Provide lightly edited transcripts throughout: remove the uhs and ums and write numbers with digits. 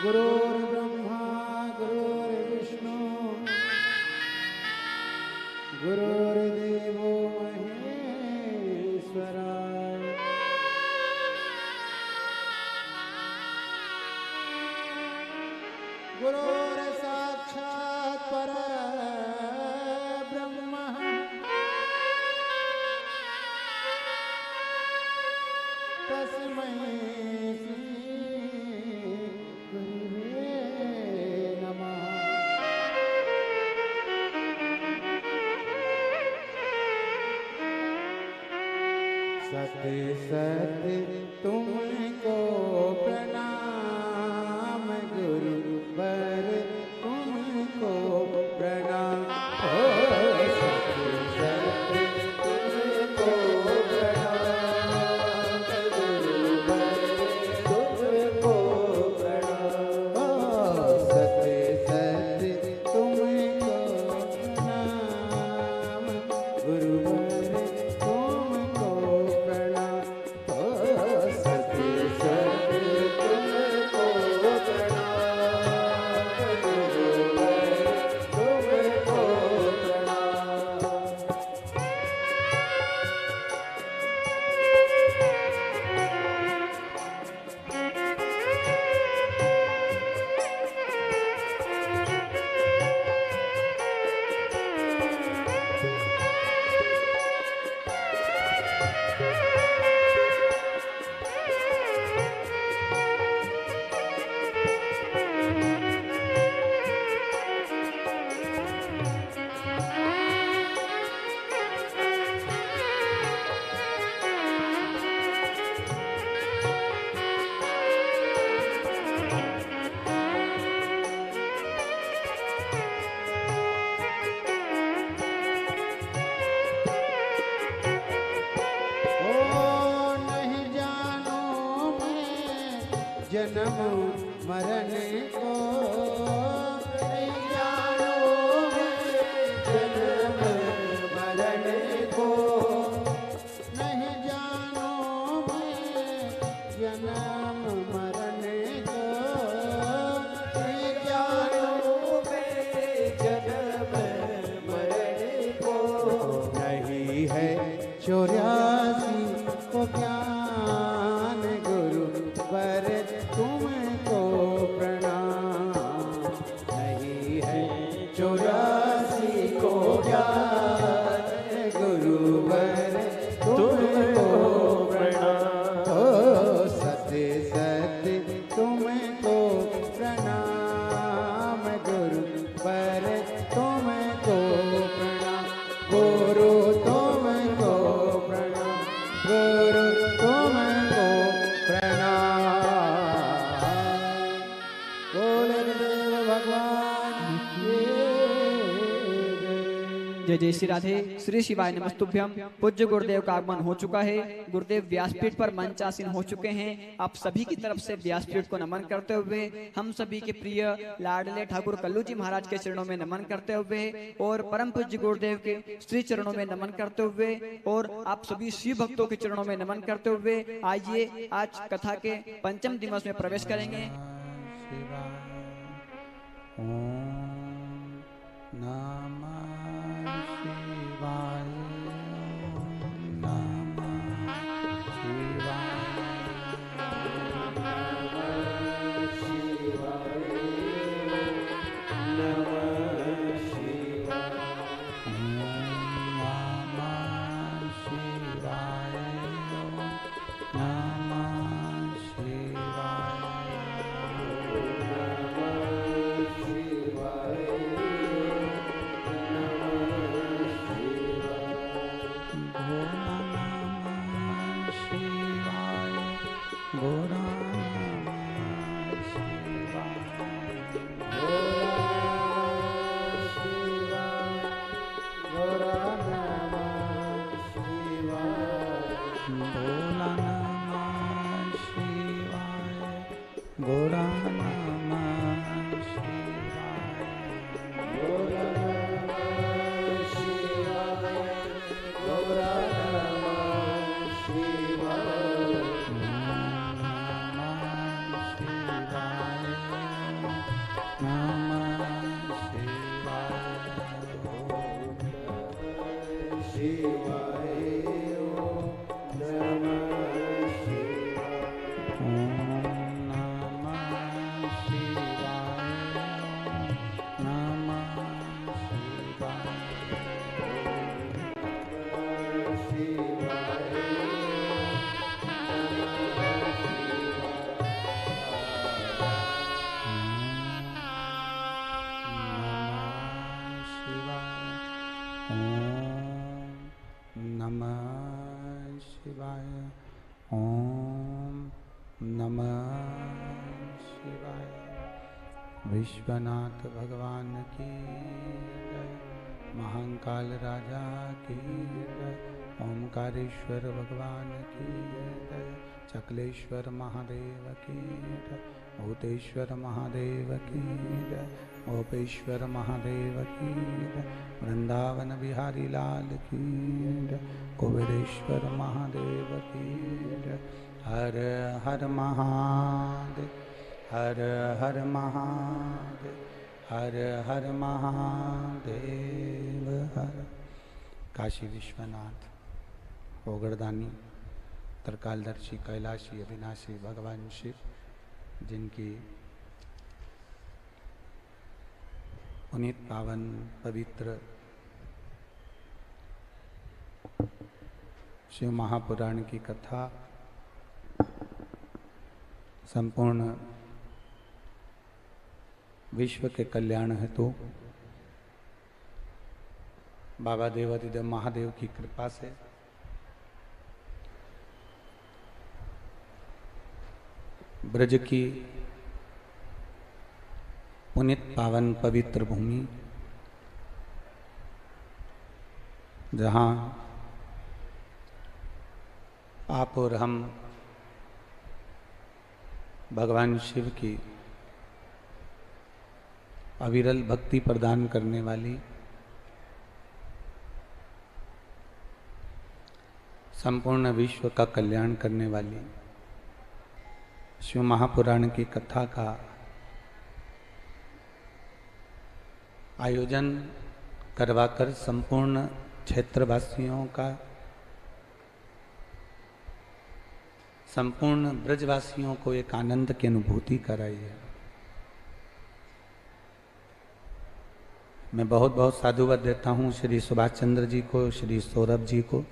गुरुर्ब्रह्मा गुरुर्विष्णु गुरुर्देवो महेश्वरा गुरुर्साक्षात् परब्रह्म तस्मै सत्य सत्य तुमको प्रणाम गुरुवर तुमको प्रणाम हो सत्य सत्य तुमको प्रणाम गुरुवर तुमको प्रणाम हो सत्य सत्य तुमको प्रणाम गुरुवर जन्म मरण को नहीं जानो जन्म मरण को नहीं जानो जन्म मरण को नहीं जानो जन्म मरण को नहीं है 84 को ज्ञान गुरु पर तुमको प्रणाम नहीं है 84 को ज्ञान गुरुवर तुमको प्रणाम हो सत्य सत्य तुमको प्रणाम गुरुवर तुमको प्रणाम गुरु तुमको प्रणाम गुरु तुमको जय जय श्री राधे। श्री शिवाय नमस्तुभ्यम। पूज्य गुरुदेव का आगमन हो चुका है। गुरुदेव व्यासपीठ पर मंचासीन हो चुके हैं। आप सभी की तरफ से व्यासपीठ को नमन करते हुए हम सभी के प्रिय लाडले ठाकुर कल्लू जी महाराज के चरणों में नमन करते हुए और परम पूज्य गुरुदेव के श्री चरणों में नमन करते हुए और आप सभी शिव भक्तों के चरणों में नमन करते हुए आइए आज कथा के पंचम दिवस में प्रवेश करेंगे। शिवाय ओम नमः शिवाय। ओम नमः शिवाय। नमः शिवाय। ओम नमः शिवाय। विश्वनाथ भगवान की जय। महाकाल राजा की जय। ओमकारेश्वर भगवान की जय। चकलेश्वर महादेव की जय। भूतेश्वर महादेव की जय। गोपेश्वर महादेव की जय। वृंदावन बिहारी लाल की जय। कुबेरेश्वर महादेव की जय। हर हर महादेव। हर हर महादेव। हर हर महादेव। हर काशी विश्वनाथ ओगरदानी त्रिकालदर्शी कैलाशी अविनाशी भगवान शिव, जिनकी पुनीत पावन पवित्र शिव महापुराण की कथा संपूर्ण विश्व के कल्याण हेतु बाबा देवाधिदेव महादेव की कृपा से ब्रज की पुनीत पावन पवित्र भूमि, जहाँ आप और हम भगवान शिव की अविरल भक्ति प्रदान करने वाली संपूर्ण विश्व का कल्याण करने वाली शिव महापुराण की कथा का आयोजन करवाकर संपूर्ण क्षेत्रवासियों का, संपूर्ण ब्रजवासियों को एक आनंद की अनुभूति कराई है। मैं बहुत बहुत साधुवाद देता हूँ श्री सुभाष चंद्र जी को, श्री सौरभ जी को,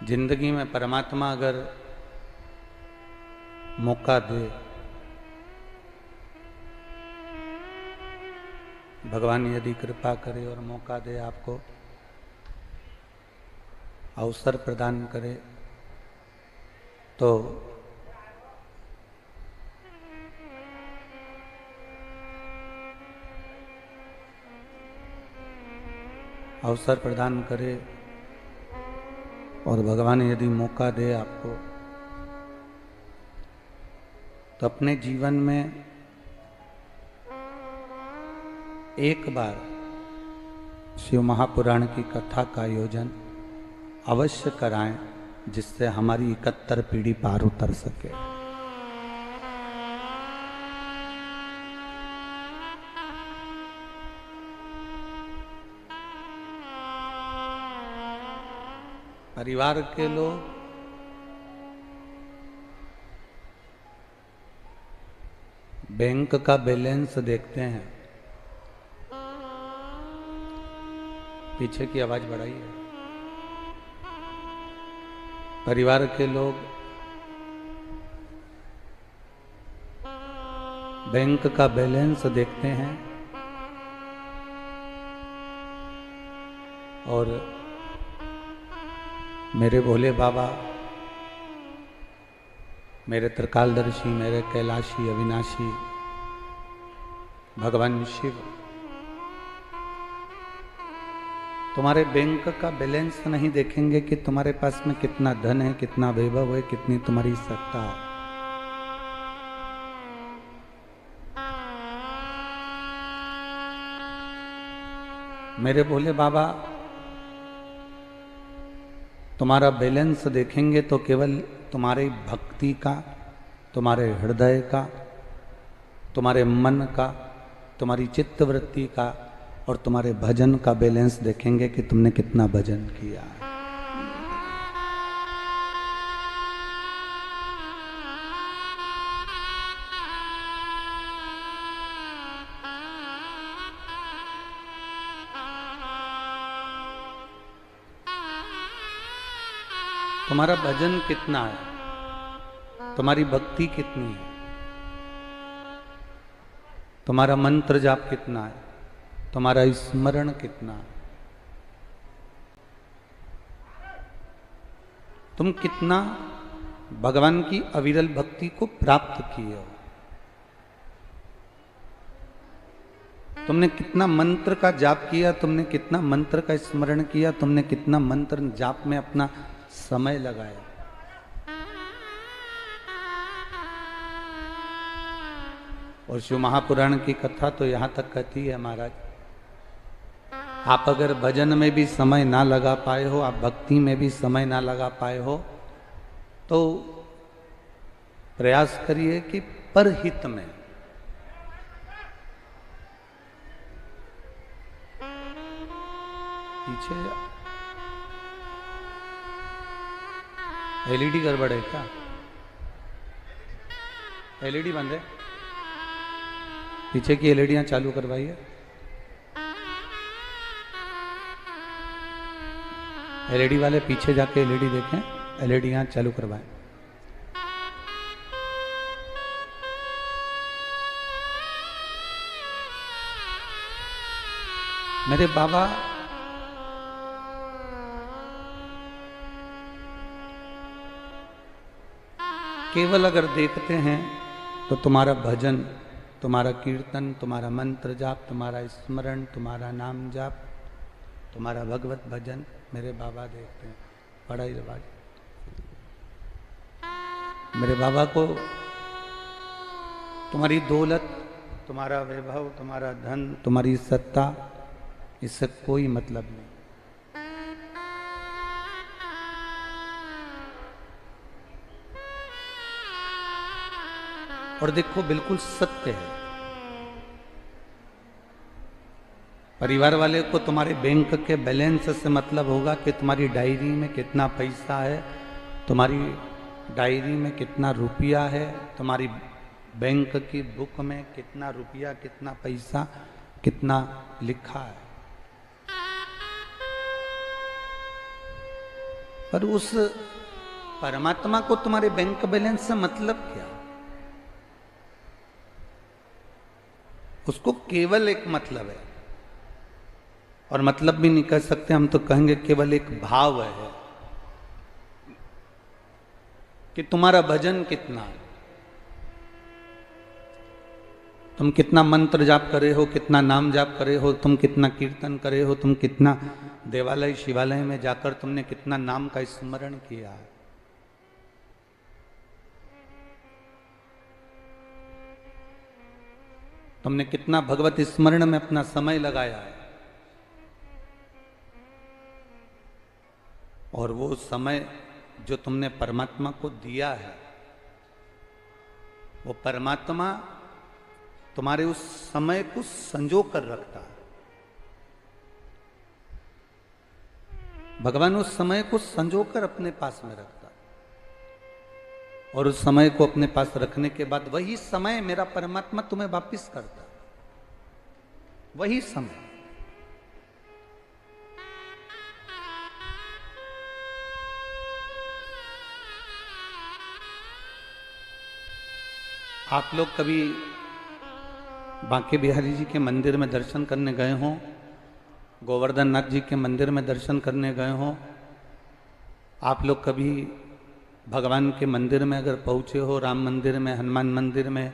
जिंदगी में परमात्मा अगर मौका दे, भगवान यदि कृपा करे और मौका दे, आपको अवसर प्रदान करे, तो अवसर प्रदान करे और भगवान यदि मौका दे आपको, तो अपने जीवन में एक बार शिव महापुराण की कथा का आयोजन अवश्य कराएं, जिससे हमारी 71 पीढ़ी पार उतर सके। परिवार के लोग बैंक का बैलेंस देखते हैं। पीछे की आवाज बढ़ाइए। परिवार के लोग बैंक का बैलेंस देखते हैं और मेरे भोले बाबा, मेरे त्रिकालदर्शी, मेरे कैलाशी अविनाशी भगवान शिव तुम्हारे बैंक का बैलेंस नहीं देखेंगे कि तुम्हारे पास में कितना धन है, कितना वैभव है, कितनी तुम्हारी सत्ता है। मेरे भोले बाबा तुम्हारा बैलेंस देखेंगे तो केवल तुम्हारी भक्ति का, तुम्हारे हृदय का, तुम्हारे मन का, तुम्हारी चित्तवृत्ति का और तुम्हारे भजन का बैलेंस देखेंगे कि तुमने कितना भजन किया है। तुम्हारा भजन कितना है, तुम्हारी भक्ति कितनी है, तुम्हारा मंत्र जाप कितना है, तुम्हारा स्मरण कितना है, तुम कितना भगवान की अविरल भक्ति को प्राप्त किए हो, तुमने कितना मंत्र का जाप किया, तुमने कितना मंत्र का स्मरण किया, तुमने कितना मंत्र जाप में अपना समय लगाया। और शिव महापुराण की कथा तो यहां तक कहती है महाराज, आप अगर भजन में भी समय ना लगा पाए हो, आप भक्ति में भी समय ना लगा पाए हो, तो प्रयास करिए कि परहित में पीछे एलईडी गड़बड़ है क्या? एलईडी बंद है, पीछे की एलईडियां चालू करवाइए। एलईडी वाले पीछे जाके एलईडी देखें, एलईडी यहां चालू करवाएं। मेरे बाबा केवल अगर देखते हैं तो तुम्हारा भजन, तुम्हारा कीर्तन, तुम्हारा मंत्र जाप, तुम्हारा स्मरण, तुम्हारा नाम जाप, तुम्हारा भगवत भजन मेरे बाबा देखते हैं। बड़ा ही रिवाज। मेरे बाबा को तुम्हारी दौलत, तुम्हारा वैभव, तुम्हारा धन, तुम्हारी सत्ता, इससे कोई मतलब नहीं। और देखो बिल्कुल सत्य है, परिवार वाले को तुम्हारे बैंक के बैलेंस से मतलब होगा कि तुम्हारी डायरी में कितना पैसा है, तुम्हारी डायरी में कितना रुपया है, तुम्हारी बैंक की बुक में कितना रुपया, कितना पैसा, कितना लिखा है। पर उस परमात्मा को तुम्हारे बैंक बैलेंस से मतलब क्या? उसको केवल एक मतलब है, और मतलब भी नहीं कह सकते हम, तो कहेंगे केवल एक भाव है कि तुम्हारा भजन कितना है, तुम कितना मंत्र जाप करे हो, कितना नाम जाप करे हो, तुम कितना कीर्तन करे हो, तुम कितना देवालय शिवालय में जाकर तुमने कितना नाम का स्मरण किया है। तुमने कितना भगवत स्मरण में अपना समय लगाया है, और वो समय जो तुमने परमात्मा को दिया है, वो परमात्मा तुम्हारे उस समय को संजो कर रखता है। भगवान उस समय को संजो कर अपने पास में रखता है, और उस समय को अपने पास रखने के बाद वही समय मेरा परमात्मा तुम्हें वापिस करता है, वही समय। आप लोग कभी बांके बिहारी जी के मंदिर में दर्शन करने गए हों, गोवर्धन नाथ जी के मंदिर में दर्शन करने गए हों, आप लोग कभी भगवान के मंदिर में अगर पहुँचे हो, राम मंदिर में, हनुमान मंदिर में,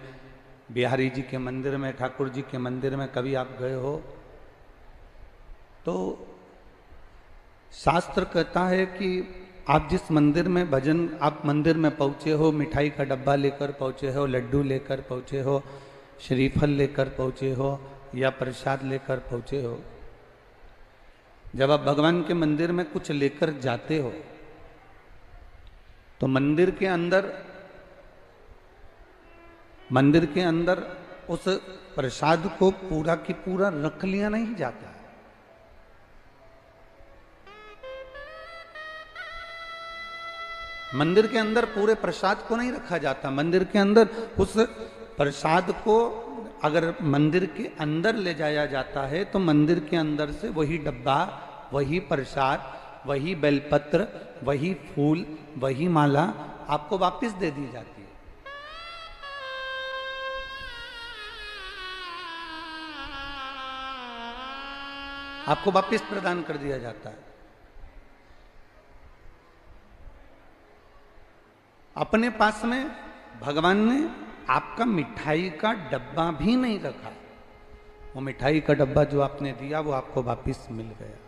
बिहारी जी के मंदिर में, ठाकुर जी के मंदिर में कभी आप गए हो, तो शास्त्र कहता है कि आप जिस मंदिर में भजन, आप मंदिर में पहुँचे हो, मिठाई का डब्बा लेकर पहुँचे हो, लड्डू लेकर पहुँचे हो, श्रीफल लेकर पहुँचे हो, या प्रसाद लेकर पहुँचे हो, जब आप भगवान के मंदिर में कुछ लेकर जाते हो, तो मंदिर के अंदर उस प्रसाद को पूरा की पूरा रख लिया नहीं जाता है। मंदिर के अंदर पूरे प्रसाद को नहीं रखा जाता। मंदिर के अंदर उस प्रसाद को अगर मंदिर के अंदर ले जाया जाता है तो मंदिर के अंदर से वही डब्बा, वही प्रसाद, वही बेलपत्र, वही फूल, वही माला आपको वापस दे दी जाती है। आपको वापस प्रदान कर दिया जाता है। अपने पास में भगवान ने आपका मिठाई का डब्बा भी नहीं रखा। वो मिठाई का डब्बा जो आपने दिया वो आपको वापस मिल गया।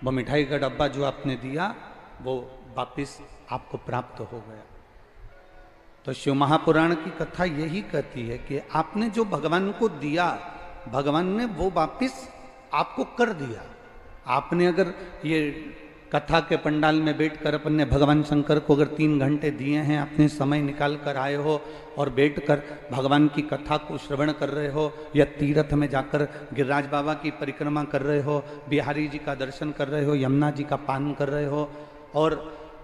वो मिठाई का डब्बा जो आपने दिया वो वापस आपको प्राप्त हो गया। तो शिव महापुराण की कथा यही कहती है कि आपने जो भगवान को दिया, भगवान ने वो वापस आपको कर दिया। आपने अगर ये कथा के पंडाल में बैठकर अपने भगवान शंकर को अगर 3 घंटे दिए हैं, आपने समय निकाल कर आए हो और बैठकर भगवान की कथा को श्रवण कर रहे हो, या तीर्थ में जाकर गिरिराज बाबा की परिक्रमा कर रहे हो, बिहारी जी का दर्शन कर रहे हो, यमुना जी का पान कर रहे हो और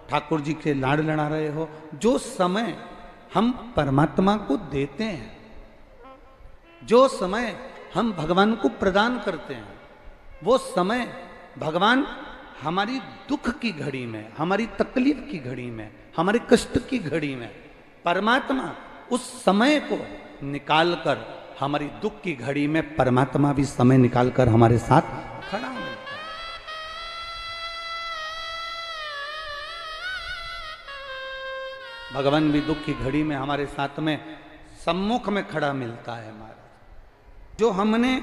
ठाकुर जी के लाड़ लड़ा रहे हो, जो समय हम परमात्मा को देते हैं, जो समय हम भगवान को प्रदान करते हैं, वो समय भगवान हमारी दुख की घड़ी में, हमारी तकलीफ की घड़ी में, हमारे कष्ट की घड़ी में, परमात्मा उस समय को निकालकर, हमारी दुख की घड़ी में परमात्मा भी समय निकालकर हमारे साथ खड़ा मिलता है। भगवान भी दुख की घड़ी में हमारे साथ में सम्मुख में खड़ा मिलता है। हमारा जो हमने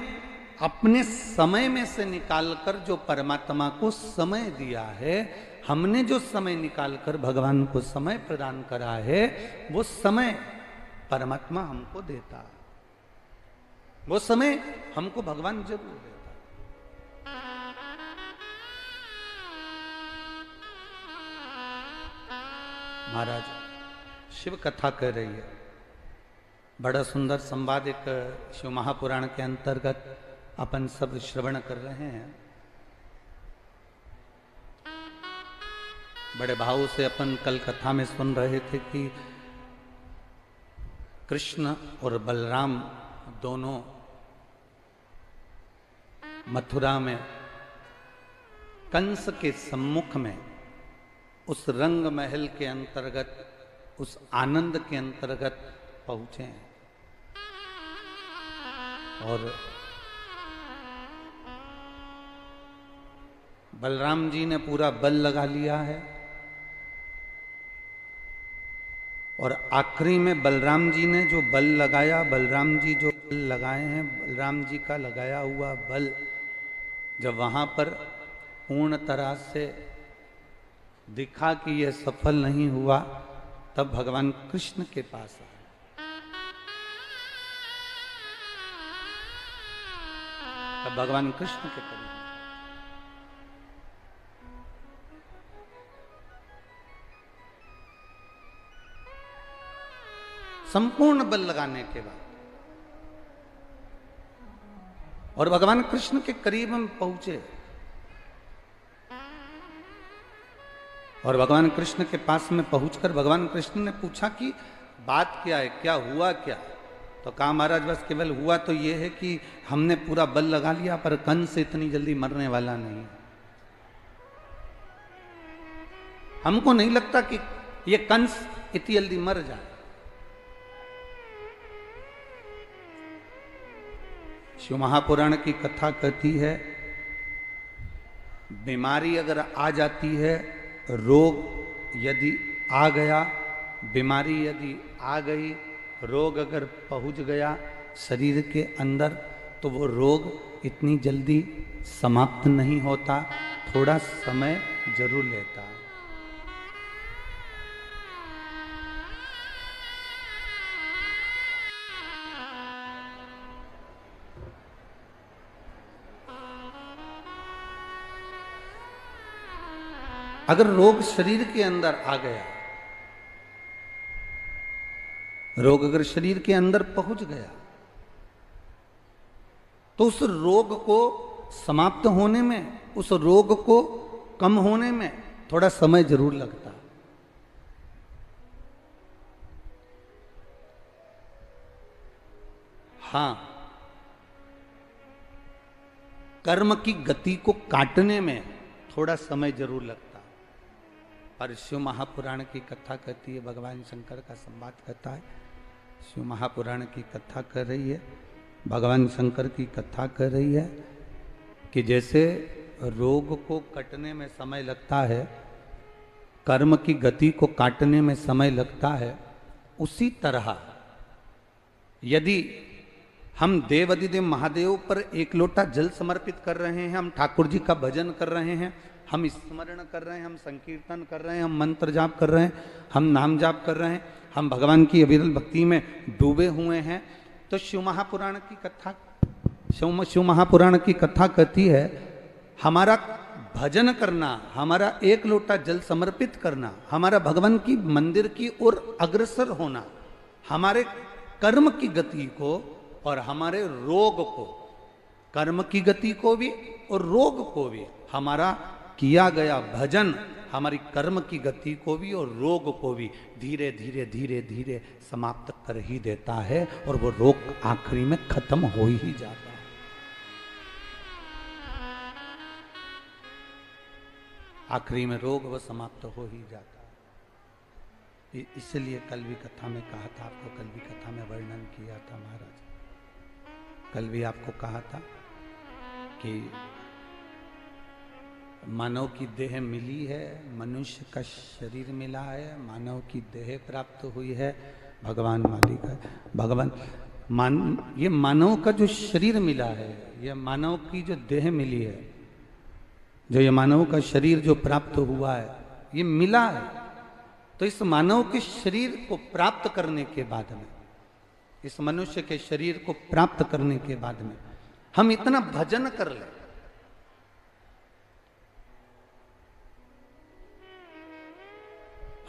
अपने समय में से निकालकर जो परमात्मा को समय दिया है, हमने जो समय निकालकर भगवान को समय प्रदान करा है, वो समय परमात्मा हमको देता है। वो समय हमको भगवान जरूर देता। महाराज शिव कथा कह रही है, बड़ा सुंदर संवाद एक शिव महापुराण के अंतर्गत अपन सब श्रवण कर रहे हैं। बड़े भाव से अपन कल कथा में सुन रहे थे कि कृष्ण और बलराम दोनों मथुरा में कंस के सम्मुख में उस रंग महल के अंतर्गत, उस आनंद के अंतर्गत पहुंचे हैं। और बलराम जी ने पूरा बल लगा लिया है और आखिरी में बलराम जी ने जो बल लगाया, बलराम जी जो बल लगाए हैं, बलराम जी का लगाया हुआ बल जब वहां पर पूर्ण तरह से दिखा कि यह सफल नहीं हुआ, तब भगवान कृष्ण के पास आए। तब भगवान कृष्ण के करीब संपूर्ण बल लगाने के बाद और भगवान कृष्ण के करीब हम पहुंचे और भगवान कृष्ण के पास में पहुंचकर भगवान कृष्ण ने पूछा कि बात क्या है, क्या हुआ क्या? तो कहा महाराज बस केवल हुआ तो ये है कि हमने पूरा बल लगा लिया, पर कंस इतनी जल्दी मरने वाला नहीं। हमको नहीं लगता कि ये कंस इतनी जल्दी मर जाए। शिव महापुराण की कथा कहती है, बीमारी अगर आ जाती है, रोग यदि आ गया, बीमारी यदि आ गई, रोग अगर पहुंच गया शरीर के अंदर, तो वो रोग इतनी जल्दी समाप्त नहीं होता, थोड़ा समय जरूर लेता। अगर रोग शरीर के अंदर आ गया रोग अगर शरीर के अंदर पहुंच गया तो उस रोग को समाप्त होने में, उस रोग को कम होने में थोड़ा समय जरूर लगता है। हाँ, कर्म की गति को काटने में थोड़ा समय जरूर लगता है। पर शिव महापुराण की कथा कहती है, भगवान शंकर का संवाद कहता है, शिव महापुराण की कथा कर रही है, भगवान शंकर की कथा कर रही है कि जैसे रोग को कटने में समय लगता है, कर्म की गति को काटने में समय लगता है, उसी तरह यदि हम देवाधिदेव महादेव पर एक लोटा जल समर्पित कर रहे हैं, हम ठाकुर जी का भजन कर रहे हैं, हम स्मरण कर रहे हैं, हम संकीर्तन कर रहे हैं, हम मंत्र जाप कर रहे हैं, हम नाम जाप कर रहे हैं, हम भगवान की अविरल भक्ति में डूबे हुए हैं, तो शिव महापुराण की कथा, शिव महापुराण की कथा कहती है, हमारा भजन करना, हमारा एक लोटा जल समर्पित करना, हमारा भगवान की मंदिर की ओर अग्रसर होना, हमारे कर्म की गति को और हमारे रोग को, कर्म की गति को भी और रोग को भी, हमारा किया गया भजन हमारी कर्म की गति को भी और रोग को भी धीरे धीरे धीरे धीरे समाप्त कर ही देता है, और वो रोग आखिरी में खत्म हो ही जाता है। आखिरी में रोग वो समाप्त हो ही जाता है। इसलिए कल भी कथा में कहा था, आपको कल भी कथा में वर्णन किया था महाराज, कल भी आपको कहा था कि मानव की देह मिली है, मनुष्य का शरीर मिला है, मानव की देह प्राप्त हुई है, भगवान मालिक है, भगवान ये मानव का जो शरीर मिला है, ये मानव की जो देह मिली है, जो ये मानव का शरीर जो प्राप्त हुआ है, ये मिला है। तो इस मानव के शरीर को प्राप्त करने के बाद में, इस मनुष्य के शरीर को प्राप्त करने के बाद में हम इतना भजन कर ले,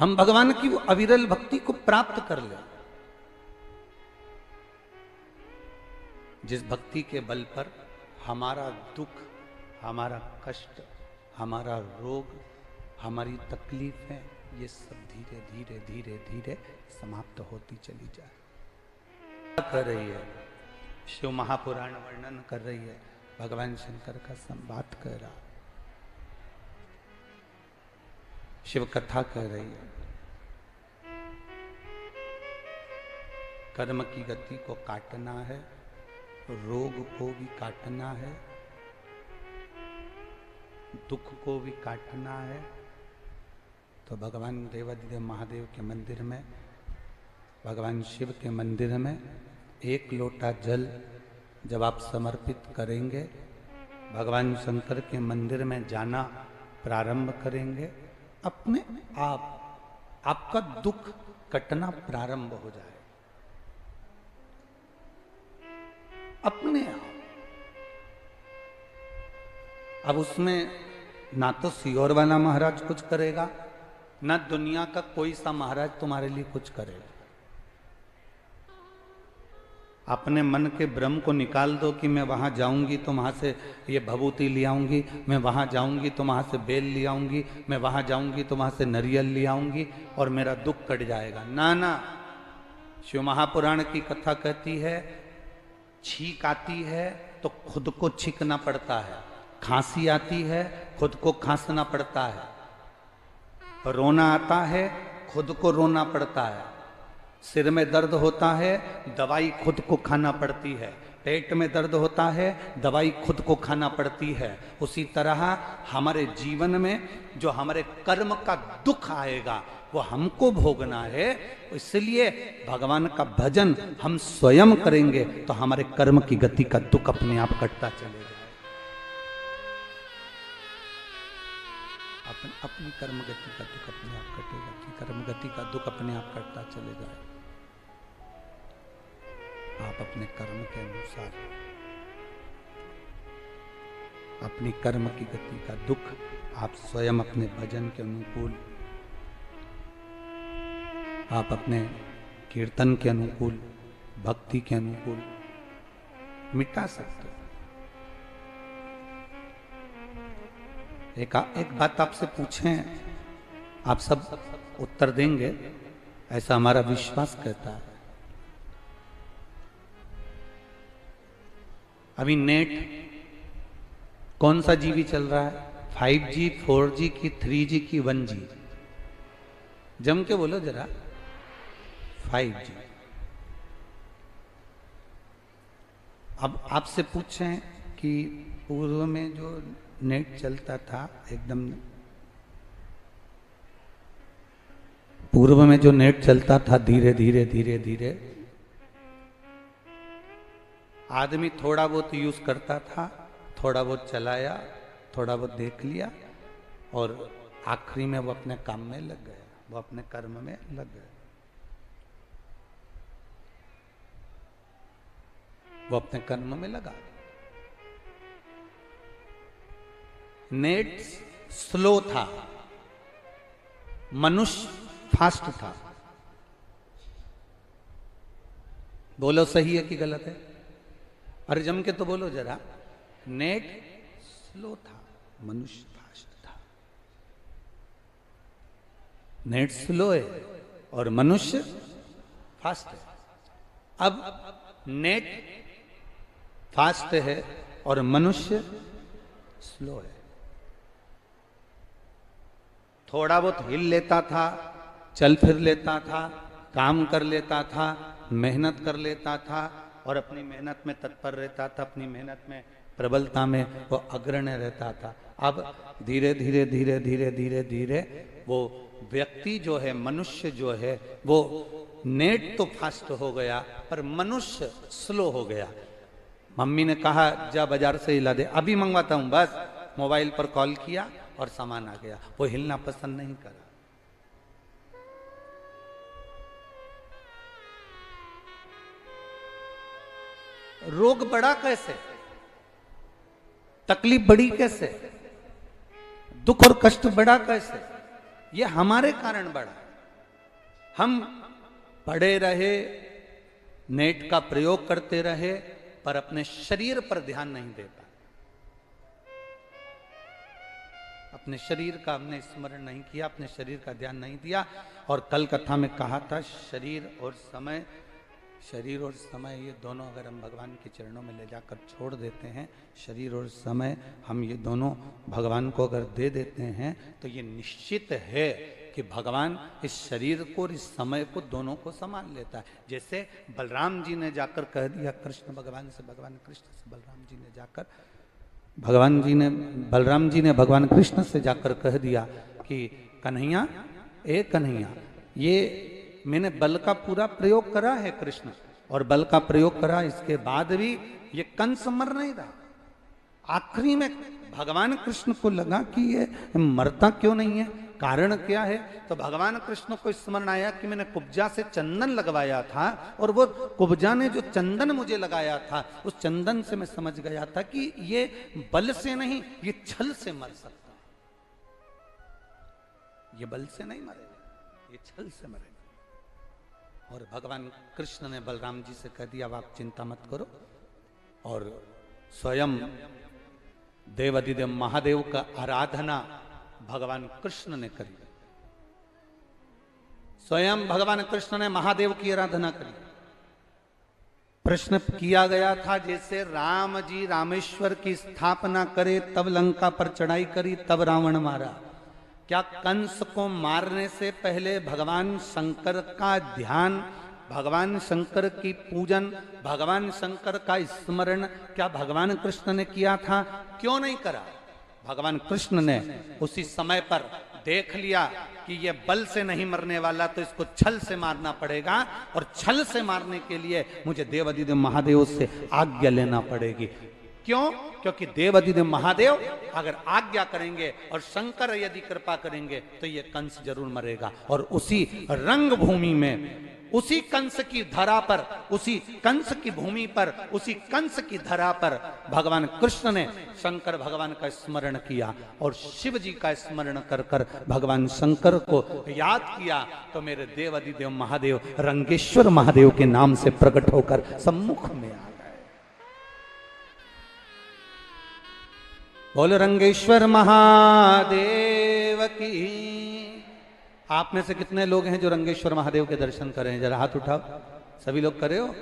हम भगवान की वो अविरल भक्ति को प्राप्त कर ले, जिस भक्ति के बल पर हमारा दुख, हमारा कष्ट, हमारा रोग, हमारी तकलीफें, ये सब धीरे धीरे धीरे धीरे समाप्त होती चली जाए। कर रही है शिव महापुराण वर्णन कर रही है, भगवान शंकर का संवाद कर रहा, शिव कथा कर रही है। कर्म की गति को काटना है, रोग को भी काटना है, दुख को भी काटना है, तो भगवान देवाधिदेव महादेव के मंदिर में, भगवान शिव के मंदिर में एक लोटा जल जब आप समर्पित करेंगे, भगवान शंकर के मंदिर में जाना प्रारंभ करेंगे, अपने आप आपका दुख कटना प्रारंभ हो जाए, अपने आप। अब उसमें ना तो सियोर वाला महाराज कुछ करेगा, ना दुनिया का कोई सा महाराज तुम्हारे लिए कुछ करेगा। अपने मन के भ्रम को निकाल दो कि मैं वहां जाऊंगी तो वहां से ये भभूति ले आऊंगी, मैं वहां जाऊंगी तो वहां से बेल ले आऊंगी, मैं वहां जाऊंगी तो वहां से नारियल ले आऊंगी और मेरा दुख कट जाएगा। ना ना, शिव महापुराण की कथा कहती है, छींक आती है तो खुद को छींकना पड़ता है, खांसी आती है खुद को खांसना पड़ता है, रोना आता है खुद को रोना पड़ता है, सिर में दर्द होता है दवाई खुद को खाना पड़ती है, पेट में दर्द होता है दवाई खुद को खाना पड़ती है। उसी तरह हमारे जीवन में जो हमारे कर्म का दुख आएगा वो हमको भोगना है। इसलिए भगवान का भजन हम स्वयं करेंगे तो हमारे कर्म की गति का दुख अपने आप कटता चलेगा। अपनी कर्म गति का दुख अपने आप कटेगा, अपनी कर्म गति का दुख अपने आप कटता चले जाए। आप अपने कर्म के अनुसार अपनी कर्म की गति का दुख आप स्वयं अपने भजन के अनुकूल, आप अपने कीर्तन के अनुकूल, भक्ति के अनुकूल मिटा सकते हो। एक बात आपसे पूछें, आप सब उत्तर देंगे ऐसा हमारा विश्वास कहता है। अभी नेट कौन सा जीबी चल रहा है? 5G, 4G की 3G की 1G? जम के बोलो जरा। 5G। अब आपसे पूछें कि पूर्व में जो नेट चलता था, एकदम पूर्व में जो नेट चलता था, धीरे धीरे धीरे धीरे आदमी थोड़ा बहुत यूज करता था, थोड़ा बहुत चलाया, थोड़ा बहुत देख लिया और आखिरी में वो अपने काम में लग गया, वो अपने कर्म में लग गया, वो अपने कर्म में लगा। नेट स्लो था, मनुष्य फास्ट था। बोलो सही है कि गलत है? अरे जम के तो बोलो जरा। नेट स्लो था, मनुष्य फास्ट था। नेट स्लो है और मनुष्य फास्ट है। अब नेट फास्ट है और मनुष्य स्लो है। थोड़ा बहुत हिल लेता था, चल फिर लेता था, काम कर लेता था, मेहनत कर लेता था और अपनी मेहनत में तत्पर रहता था, अपनी मेहनत में प्रबलता में वो अग्रणी रहता था। अब धीरे धीरे धीरे धीरे धीरे धीरे वो व्यक्ति जो है, मनुष्य जो है, वो नेट तो फास्ट हो गया पर मनुष्य स्लो हो गया। मम्मी ने कहा जा बाजार से हिला दे, अभी मंगवाता हूं, बस मोबाइल पर कॉल किया और सामान आ गया। वो हिलना पसंद नहीं करा। रोग बढ़ा कैसे? तकलीफ बढ़ी कैसे? दुख और कष्ट बढ़ा कैसे? ये हमारे कारण बढ़ा। हम पड़े रहे, नेट का प्रयोग करते रहे पर अपने शरीर पर ध्यान नहीं दे पाए। अपने शरीर का हमने स्मरण नहीं किया, अपने शरीर का ध्यान नहीं दिया। और कल कथा में कहा था, शरीर और समय ये दोनों अगर हम भगवान के चरणों में ले जाकर छोड़ देते हैं, शरीर और समय हम ये दोनों भगवान को अगर दे देते हैं, तो ये निश्चित है कि भगवान इस शरीर को और इस समय को दोनों को संभाल लेता है। जैसे बलराम जी ने जाकर कह दिया कृष्ण भगवान से, भगवान कृष्ण से बलराम जी ने जाकर बलराम जी ने भगवान कृष्ण से जाकर कह दिया कि कन्हैया, ए कन्हैया, ये मैंने बल का पूरा प्रयोग करा है कृष्ण, और बल का प्रयोग करा, इसके बाद भी ये कंस मर नहीं रहा। आखिरी में भगवान कृष्ण को लगा कि ये मरता क्यों नहीं है, कारण क्या है? तो भगवान कृष्ण को स्मरण आया कि मैंने कुब्जा से चंदन लगवाया था और वो कुब्जा ने जो चंदन मुझे लगाया था, उस चंदन से मैं समझ गया था कि ये बल से नहीं, ये छल से मर सकता है। ये बल से नहीं मरेगा, ये छल से मरेगा। और भगवान कृष्ण ने बलराम जी से कह दिया, अब आप चिंता मत करो। और स्वयं देवाधिदेव महादेव का आराधना भगवान कृष्ण ने करी। स्वयं भगवान कृष्ण ने महादेव की आराधना करी। प्रश्न किया गया था, जैसे राम जी रामेश्वर की स्थापना करे तब लंका पर चढ़ाई करी, तब रावण मारा। क्या कंस को मारने से पहले भगवान शंकर का ध्यान, भगवान शंकर की पूजन, भगवान शंकर का स्मरण क्या भगवान कृष्ण ने किया था? क्यों नहीं करा? भगवान कृष्ण ने उसी समय पर देख लिया कि ये बल से नहीं मरने वाला, तो इसको छल से मारना पड़ेगा, और छल से मारने के लिए मुझे देवाधिदेव महादेव से आज्ञा लेना पड़ेगी। क्यों? क्योंकि देवाधिदेव महादेव अगर आज्ञा करेंगे और शंकर यदि कृपा करेंगे तो ये कंस जरूर मरेगा। और उसी रंग भूमि में उसी कंस की धरा पर, उसी कंस की भूमि पर, उसी कंस की धरा पर भगवान कृष्ण ने शंकर भगवान का स्मरण किया और शिव जी का स्मरण कर कर भगवान शंकर को याद किया, तो मेरे देव अधिदेव महादेव रंगेश्वर महादेव के नाम से प्रकट होकर सम्मुख में आ गए। बोल रंगेश्वर महादेव की। आप में से कितने लोग हैं जो रंगेश्वर महादेव के दर्शन कर रहे हैं? जरा हाथ उठाओ। सभी लोग करे हो?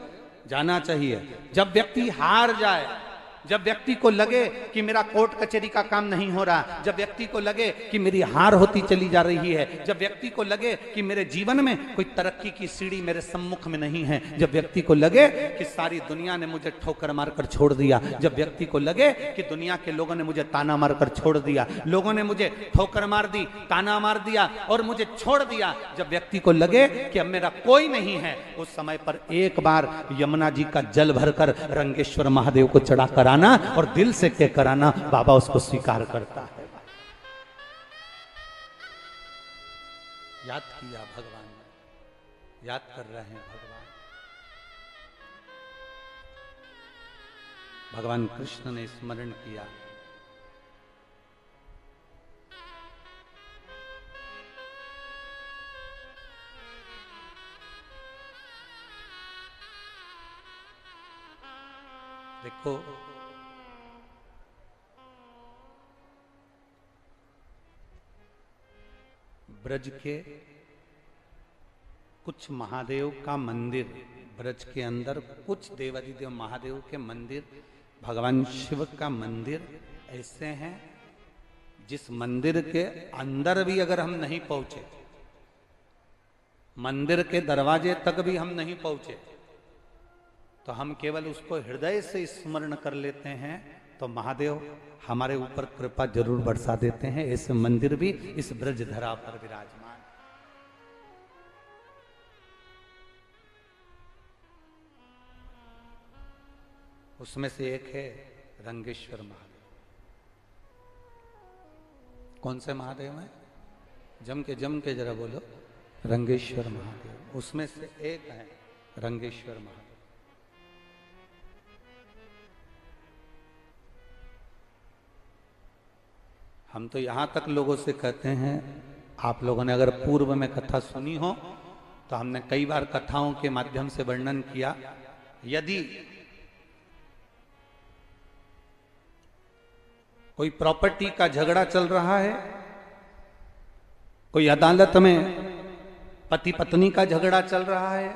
जाना चाहिए। जब व्यक्ति हार जाए, जब व्यक्ति को लगे कि मेरा कोर्ट कचहरी का काम नहीं हो रहा, जब व्यक्ति को लगे कि मेरी हार होती चली जा रही है, जब व्यक्ति को लगे कि मेरे जीवन में कोई तरक्की की सीढ़ी मेरे सम्मुख में नहीं है, जब व्यक्ति को लगे कि सारी दुनिया ने मुझे ठोकर मारकर छोड़ दिया, जब व्यक्ति को लगे कि दुनिया के लोगों ने मुझे ताना मारकर छोड़ दिया, लोगों ने मुझे ठोकर मार दी, ताना मार दिया और मुझे छोड़ दिया, जब व्यक्ति को लगे कि अब मेरा कोई नहीं है, उस समय पर एक बार यमुना जी का जल भरकर रंगेश्वर महादेव को चढ़ा कराना और दिल से कह कराना, बाबा उसको स्वीकार करता है। याद किया भगवान ने, याद कर रहे हैं भगवान कृष्ण ने स्मरण किया। देखो ब्रज के कुछ महादेव का मंदिर, ब्रज के अंदर कुछ देवाधिदेव महादेव के मंदिर, भगवान शिव का मंदिर ऐसे हैं जिस मंदिर के अंदर भी अगर हम नहीं पहुंचे, मंदिर के दरवाजे तक भी हम नहीं पहुंचे, तो हम केवल उसको हृदय से स्मरण कर लेते हैं, तो महादेव हमारे ऊपर कृपा जरूर बरसा देते हैं। ऐसे मंदिर भी इस ब्रज धरा पर विराजमान। उसमें से एक है रंगेश्वर महादेव। कौन से महादेव हैं? जम के जरा बोलो। रंगेश्वर महादेव, उसमें से एक है रंगेश्वर महादेव। हम तो यहां तक लोगों से कहते हैं, आप लोगों ने अगर पूर्व में कथा सुनी हो तो हमने कई बार कथाओं के माध्यम से वर्णन किया, यदि कोई प्रॉपर्टी का झगड़ा चल रहा है, कोई अदालत में पति पत्नी का झगड़ा चल रहा है,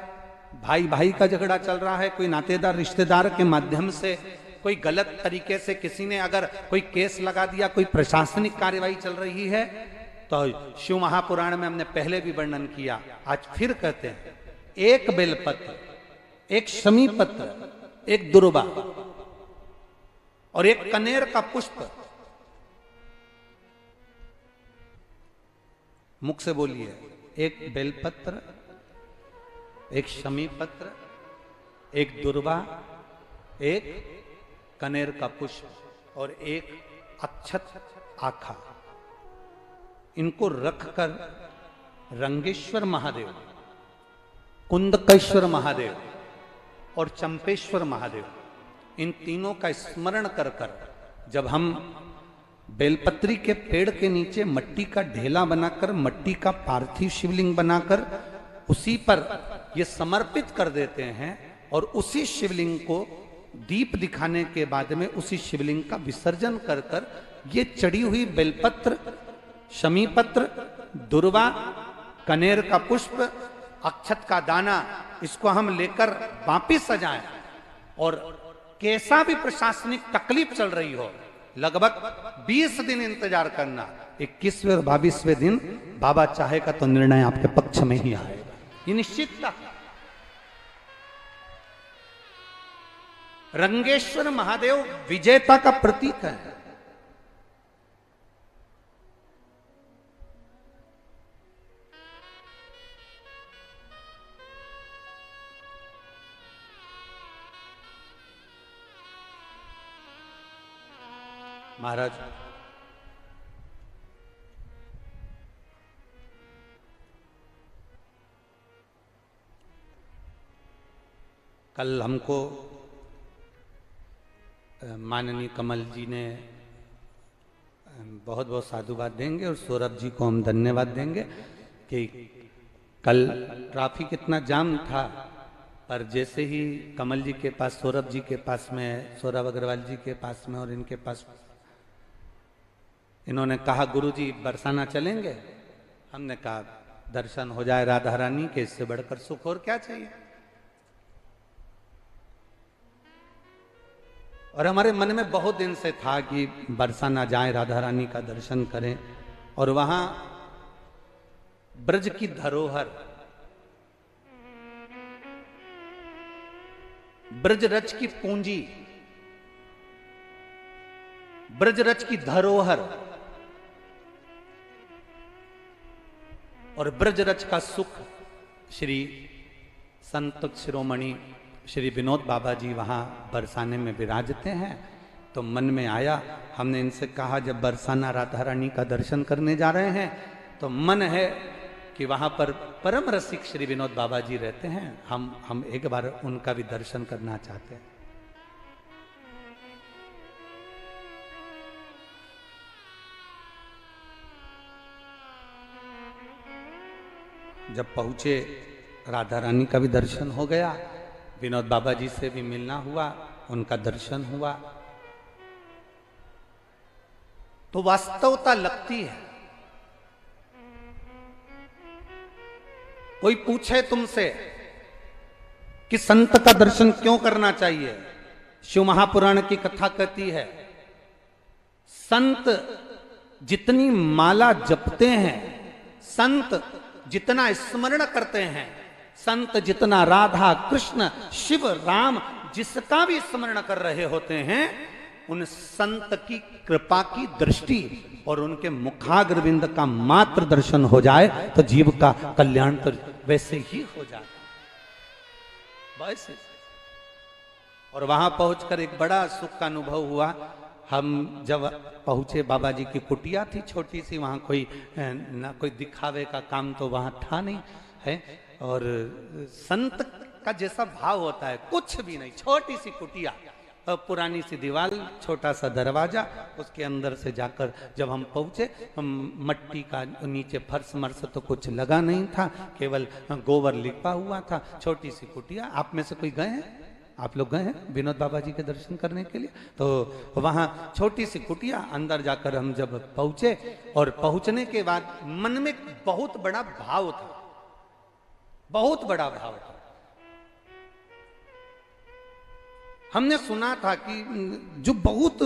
भाई भाई का झगड़ा चल रहा है, कोई नातेदार रिश्तेदार के माध्यम से कोई गलत तरीके से किसी ने अगर कोई केस लगा दिया, कोई प्रशासनिक कार्यवाही चल रही है, तो शिव महापुराण में हमने पहले भी वर्णन किया, आज फिर कहते हैं, एक बेलपत्र, एक शमी पत्र, एक दुर्वा और एक कनेर का पुष्प, मुख से बोलिए, एक बेलपत्र, एक शमी पत्र, एक दुर्वा, एक कनेर का पुष्प और एक अक्षत आखा, इनको रखकर रंगेश्वर महादेव, कुंदकेश्वर महादेव और चंपेश्वर महादेव, इन तीनों का स्मरण कर कर जब हम बेलपत्री के पेड़ के नीचे मट्टी का ढेला बनाकर, मट्टी का पार्थिव शिवलिंग बनाकर उसी पर ये समर्पित कर देते हैं और उसी शिवलिंग को दीप दिखाने के बाद में उसी शिवलिंग का विसर्जन कर कर ये चढ़ी हुई बेलपत्र, शमी पत्र, दुर्वा, कनेर का पुष्प, अक्षत का दाना, इसको हम लेकर वापिस सजाएं और कैसा भी प्रशासनिक तकलीफ चल रही हो, लगभग 20 दिन इंतजार करना, 21वें और 22वें दिन बाबा चाहेगा तो निर्णय आपके पक्ष में ही आएगा, ये निश्चितता। रंगेश्वर महादेव विजेता का प्रतीक है। महाराज कल हमको माननीय कमल जी ने बहुत बहुत साधुवाद देंगे और सौरभ जी को हम धन्यवाद देंगे कि कल ट्रैफिक इतना जाम था, पर जैसे ही कमल जी के पास, सौरभ जी के पास में, सौरभ अग्रवाल जी के पास में और इनके पास, इन्होंने कहा गुरुजी बरसाना चलेंगे, हमने कहा दर्शन हो जाए राधा रानी के, इससे बढ़कर सुख और क्या चाहिए। और हमारे मन में बहुत दिन से था कि बरसाना जाए, राधा रानी का दर्शन करें, और वहां ब्रज की धरोहर, ब्रजरज की पूंजी, ब्रजरज की धरोहर और ब्रजरज का सुख श्री संत शिरोमणि श्री विनोद बाबा जी वहां बरसाने में विराजते हैं। तो मन में आया, हमने इनसे कहा जब बरसाना राधा रानी का दर्शन करने जा रहे हैं तो मन है कि वहां पर परम रसिक श्री विनोद बाबा जी रहते हैं, हम एक बार उनका भी दर्शन करना चाहते हैं। जब पहुंचे राधा रानी का भी दर्शन हो गया, विनोद बाबा जी से भी मिलना हुआ, उनका दर्शन हुआ, तो वास्तवता लगती है। कोई पूछे तुमसे कि संत का दर्शन क्यों करना चाहिए, शिव महापुराण की कथा कहती है संत जितनी माला जपते हैं, संत जितना स्मरण करते हैं, संत जितना राधा कृष्ण शिव राम जिसका भी स्मरण कर रहे होते हैं, उन संत की कृपा की दृष्टि और उनके मुखाग्रविंद का मात्र दर्शन हो जाए तो जीव का कल्याण तो वैसे ही हो जाता वैसे। और वहां पहुंचकर एक बड़ा सुख का अनुभव हुआ। हम जब पहुंचे, बाबा जी की कुटिया थी छोटी सी, वहां कोई ना कोई दिखावे का काम तो वहां था नहीं है, और संत का जैसा भाव होता है कुछ भी नहीं, छोटी सी कुटिया, पुरानी सी दीवार, छोटा सा दरवाजा, उसके अंदर से जाकर जब हम पहुंचे, मट्टी का नीचे फर्श मर्स तो कुछ लगा नहीं था, केवल गोबर लिपा हुआ था, छोटी सी कुटिया। आप में से कोई गए हैं? आप लोग गए हैं विनोद बाबा जी के दर्शन करने के लिए? तो वहां छोटी सी कुटिया, अंदर जाकर हम जब पहुंचे, और पहुंचने के बाद मन में बहुत बड़ा भाव था, बहुत बड़ा भाव था। हमने सुना था कि जो बहुत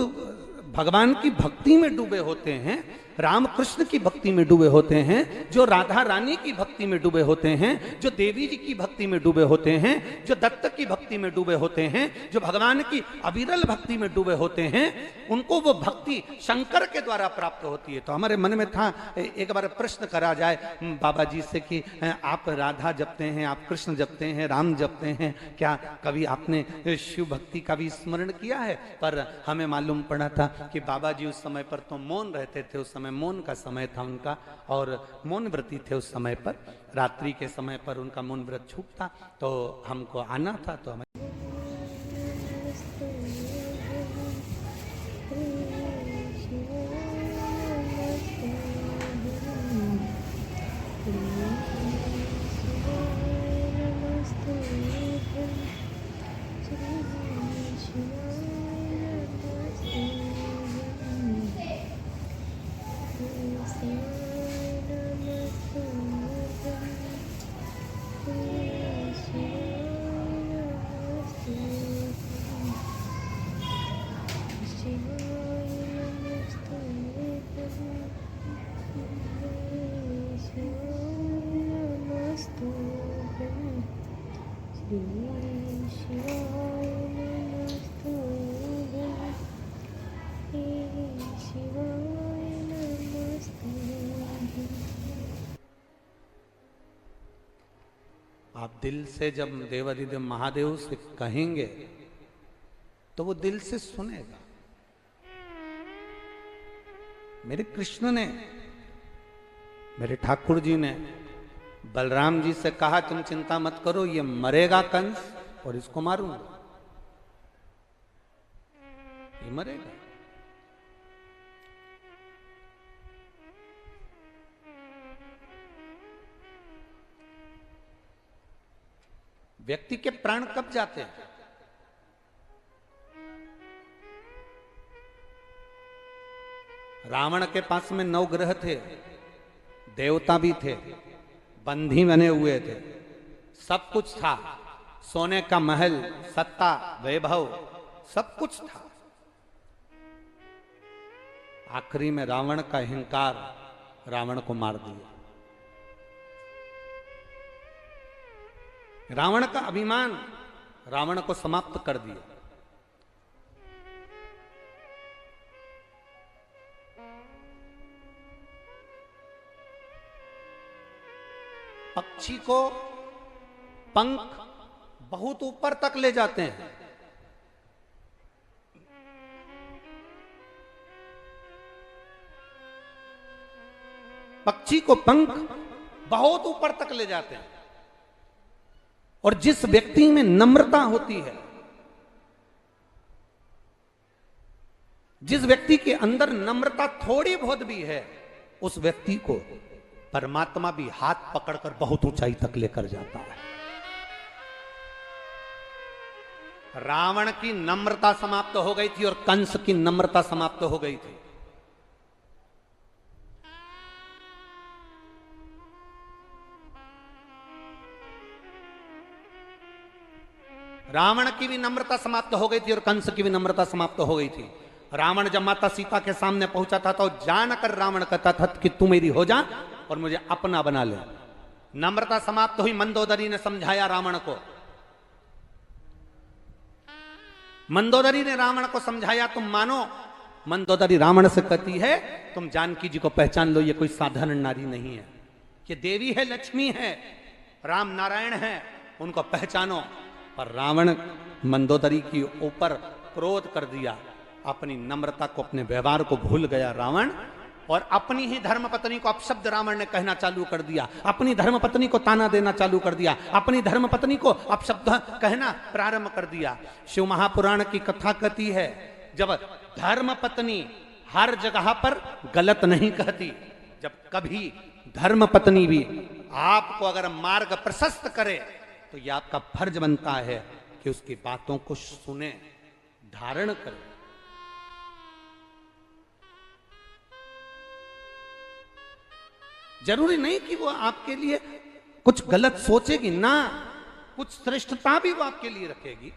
भगवान की भक्ति में डूबे होते हैं, रामकृष्ण की भक्ति में डूबे होते हैं, जो राधा रानी की भक्ति में डूबे होते हैं, जो देवी जी की भक्ति में डूबे होते हैं, जो दत्त की भक्ति में डूबे होते हैं, जो भगवान की अविरल भक्ति में डूबे होते हैं, उनको वो भक्ति शंकर के द्वारा प्राप्त होती है। तो हमारे मन में था एक बार प्रश्न करा जाए बाबा जी से कि आप राधा जपते हैं, आप कृष्ण जपते हैं, राम जपते हैं, क्या कभी आपने शिव भक्ति का भी स्मरण किया है? पर हमें मालूम पड़ा था कि बाबा जी उस समय पर तो मौन रहते थे, उस समय मौन का समय था उनका, और मौन व्रती थे उस समय पर, रात्रि के समय पर उनका मौन व्रत छूटता, तो हमको आना था। तो हमें आप दिल से जब देवाधिदेव महादेव से कहेंगे तो वो दिल से सुनेगा। मेरे कृष्ण ने, मेरे ठाकुर जी ने बलराम जी से कहा तुम चिंता मत करो, ये मरेगा कंस और इसको मारूंगा, ये मरेगा। व्यक्ति के प्राण कब जाते हैं? रावण के पास में 9 ग्रह थे, देवता भी थे, बंधी बने हुए थे, सब कुछ था, सोने का महल, सत्ता, वैभव, सब कुछ था। आखिरी में रावण का अहंकार रावण को मार दिया। रावण का अभिमान रावण को समाप्त कर दिया। पक्षी को पंख बहुत ऊपर तक ले जाते हैं, पक्षी को पंख बहुत ऊपर तक ले जाते हैं। और जिस व्यक्ति में नम्रता होती है, जिस व्यक्ति के अंदर नम्रता थोड़ी बहुत भी है, उस व्यक्ति को परमात्मा भी हाथ पकड़कर बहुत ऊंचाई तक लेकर जाता है। रावण की नम्रता समाप्त हो गई थी और कंस की नम्रता समाप्त हो गई थी। रावण की भी नम्रता समाप्त हो गई थी और कंस की भी नम्रता समाप्त हो गई थी। रावण जब माता सीता के सामने पहुंचा था तो जानकर रावण कहता था कि तू मेरी हो जा और मुझे अपना बना ले। नम्रता समाप्त हुई। मंदोदरी ने समझाया रावण को, मंदोदरी ने रावण को समझाया, तुम मानो। मंदोदरी रावण से कहती है, तुम जानकी जी को पहचान लो, ये कोई साधारण नारी नहीं है, ये देवी है, लक्ष्मी है, राम नारायण है, उनको पहचानो। पर रावण मंदोदरी की ऊपर क्रोध कर दिया, अपनी नम्रता को, अपने व्यवहार को भूल गया रावण, और अपनी ही धर्मपत्नी को अपशब्द रावण ने कहना चालू कर दिया, अपनी धर्मपत्नी को ताना देना चालू कर दिया, अपनी धर्मपत्नी को अपशब्द कहना प्रारंभ कर दिया। शिव महापुराण की कथा कहती है, जब धर्मपत्नी हर जगह पर गलत नहीं कहती, जब कभी धर्मपत्नी भी आपको अगर मार्ग प्रशस्त करे तो यह आपका फर्ज बनता है कि उसकी बातों को सुने, धारण करें। जरूरी नहीं कि वो आपके लिए कुछ गलत सोचेगी ना, कुछ श्रेष्ठता भी वो आपके लिए रखेगी।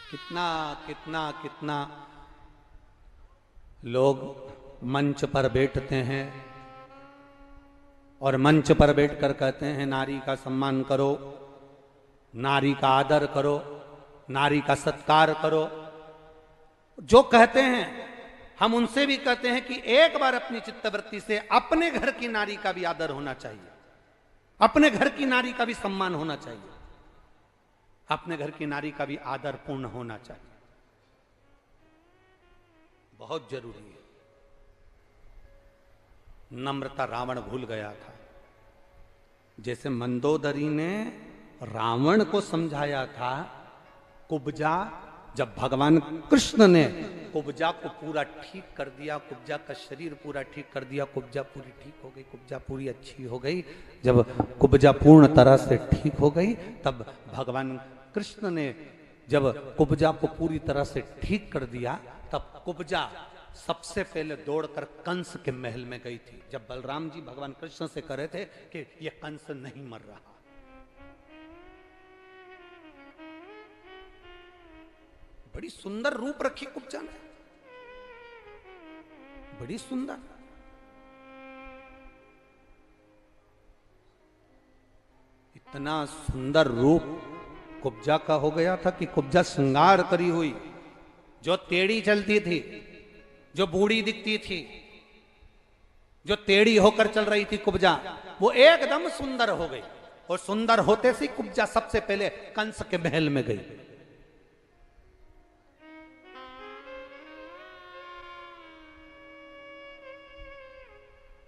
कितना कितना कितना लोग मंच पर बैठते हैं और मंच पर बैठकर कहते हैं नारी का सम्मान करो, नारी का आदर करो, नारी का सत्कार करो। जो कहते हैं हम उनसे भी कहते हैं कि एक बार अपनी चित्तवृत्ति से अपने घर की नारी का भी आदर होना चाहिए, अपने घर की नारी का भी सम्मान होना चाहिए, अपने घर की नारी का भी आदर पूर्ण होना चाहिए। बहुत जरूरी है। नम्रता रावण भूल गया था। जैसे मंदोदरी ने रावण को समझाया था, कुब्जा, जब भगवान कृष्ण ने कुब्जा को पूरा ठीक कर दिया, कुब्जा का शरीर पूरा ठीक कर दिया, कुब्जा पूरी ठीक हो गई, कुब्जा पूरी अच्छी हो गई। जब कुब्जा पूर्ण तरह से ठीक हो गई, तब भगवान कृष्ण ने जब कुब्जा को पूरी तरह से ठीक कर दिया, तब कुब्जा सबसे पहले दौड़कर कंस के महल में गई थी। जब बलराम जी भगवान कृष्ण से कह रहे थे कि ये कंस नहीं मर रहा, बड़ी सुंदर रूप रखी कुब्जा ने, बड़ी सुंदर। इतना सुंदर रूप कुब्जा का हो गया था कि कुब्जा श्रृंगार करी हुई, जो टेढ़ी चलती थी, जो बूढ़ी दिखती थी, जो टेढ़ी होकर चल रही थी कुब्जा, वो एकदम सुंदर हो गई। और सुंदर होते से कुब्जा सबसे पहले कंस के महल में गई।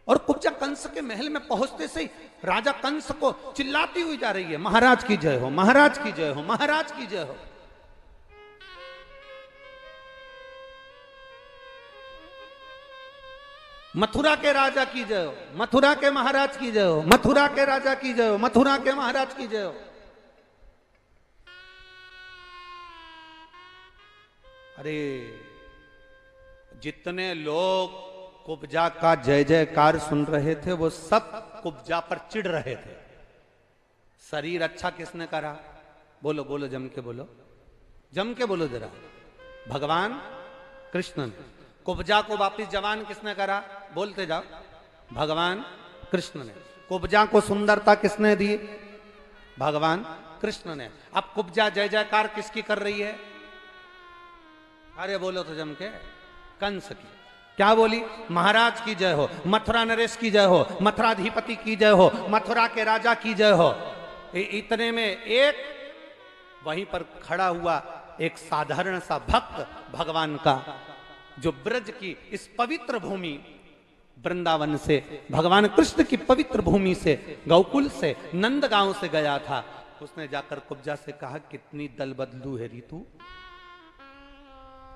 और कुब्जा कंस के महल में पहुंचते से ही राजा कंस को चिल्लाती हुई जा रही है, महाराज की जय हो, महाराज की जय हो, महाराज की जय हो। मथुरा के राजा की जय हो, मथुरा के महाराज की जय हो, मथुरा के राजा की जय हो, मथुरा के महाराज की जय हो। अरे जितने लोग कुब्जा का जय जयकार सुन रहे थे वो सब कुब्जा पर चिढ़ रहे थे। शरीर अच्छा किसने करा? बोलो बोलो, जम के बोलो, जम के बोलो जरा। भगवान कृष्ण ने। कुब्जा को वापिस जवान किसने करा? बोलते जाओ। भगवान कृष्ण ने। कुब्जा को सुंदरता किसने दी? भगवान कृष्ण ने। अब कुब्जा जय जयकार किसकी कर रही है? अरे बोलो तो जम के। कंस की। क्या बोली? महाराज की जय हो, मथुरा नरेश की जय हो, मथुराधिपति की जय हो, मथुरा के राजा की जय हो। इतने में एक वहीं पर खड़ा हुआ एक साधारण सा भक्त भगवान का, जो ब्रज की इस पवित्र भूमि वृंदावन से, भगवान कृष्ण की पवित्र भूमि से, गौकुल से, नंदगांव से गया था, उसने जाकर कुब्जा से कहा, कितनी दल बदलू है रीतू,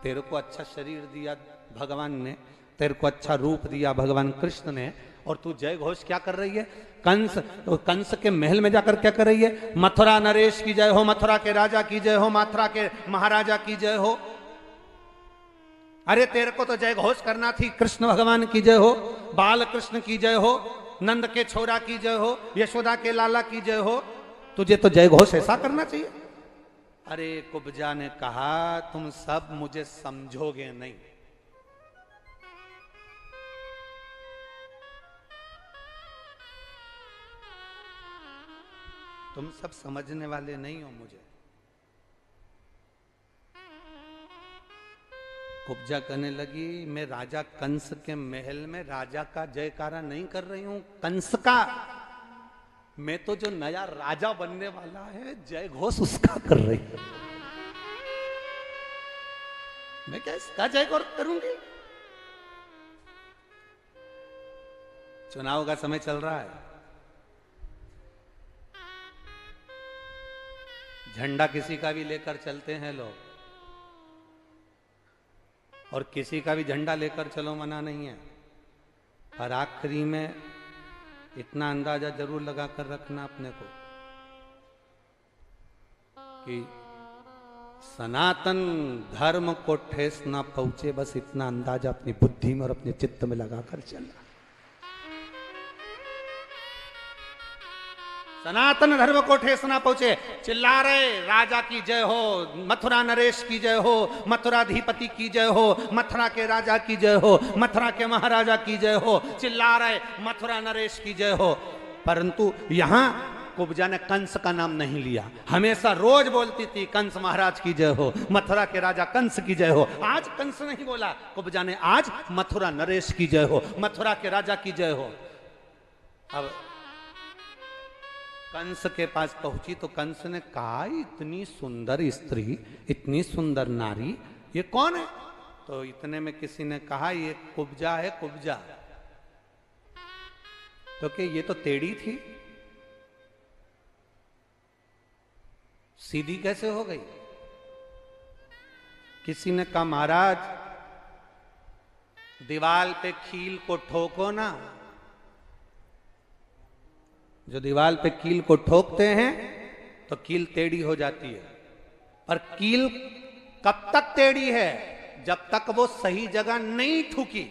तेरे को अच्छा शरीर दिया भगवान ने, तेरे को अच्छा रूप दिया भगवान कृष्ण ने, और तू जय घोष क्या कर रही है? कंस के महल में जाकर क्या कर रही है? मथुरा नरेश की जय हो, मथुरा के राजा की जय हो, मथुरा के महाराजा की जय हो। अरे तेरे को तो जय घोष करना थी, कृष्ण भगवान की जय हो, बाल कृष्ण की जय हो, नंद के छोरा की जय हो, यशोदा के लाला की जय हो, तुझे तो जय घोष ऐसा करना चाहिए। अरे कुब्जा ने कहा, तुम सब मुझे समझोगे नहीं। तुम सब समझने वाले नहीं हो मुझे। कुब्जा कहने लगी, मैं राजा कंस के महल में राजा का जयकारा नहीं कर रही हूं, कंस का। मैं तो जो नया राजा बनने वाला है जय घोष उसका कर रही हूं। मैं क्या इसका जय घोष करूंगी? चुनाव का समय चल रहा है, झंडा किसी का भी लेकर चलते हैं लोग, और किसी का भी झंडा लेकर चलो मना नहीं है, पर आखिरी में इतना अंदाजा जरूर लगा कर रखना अपने को कि सनातन धर्म को ठेस ना पहुंचे, बस इतना अंदाजा अपनी बुद्धि में और अपने चित्त में लगा कर चलना। सनातन धर्म को ठेस ना पहुंचे। चिल्ला रहे, राजा की जय हो, मथुरा नरेश की जय हो, मथुराधिपति की जय हो, मथुरा के राजा की जय हो, मथुरा के महाराजा की जय हो, चिल्ला रहे मथुरा नरेश की जय हो। परंतु यहां कुब्जा ने कंस का नाम नहीं लिया। हमेशा रोज बोलती थी, कंस महाराज की जय हो, मथुरा के राजा कंस की जय हो। आज कंस नहीं बोला, कुब्जा ने आज मथुरा नरेश की जय हो, मथुरा के राजा की जय हो। अब कंस के पास पहुंची तो कंस ने कहा, इतनी सुंदर स्त्री, इतनी सुंदर नारी, ये कौन है? तो इतने में किसी ने कहा, ये कुब्जा है, कुब्जा। तो कि ये तो टेढ़ी थी, सीधी कैसे हो गई? किसी ने कहा, महाराज दीवाल पे कील को ठोको ना, जो दीवाल पे कील को ठोकते हैं तो कील टेढ़ी हो जाती है, पर कील कब तक टेढ़ी है? जब तक वो सही जगह नहीं ठुकी।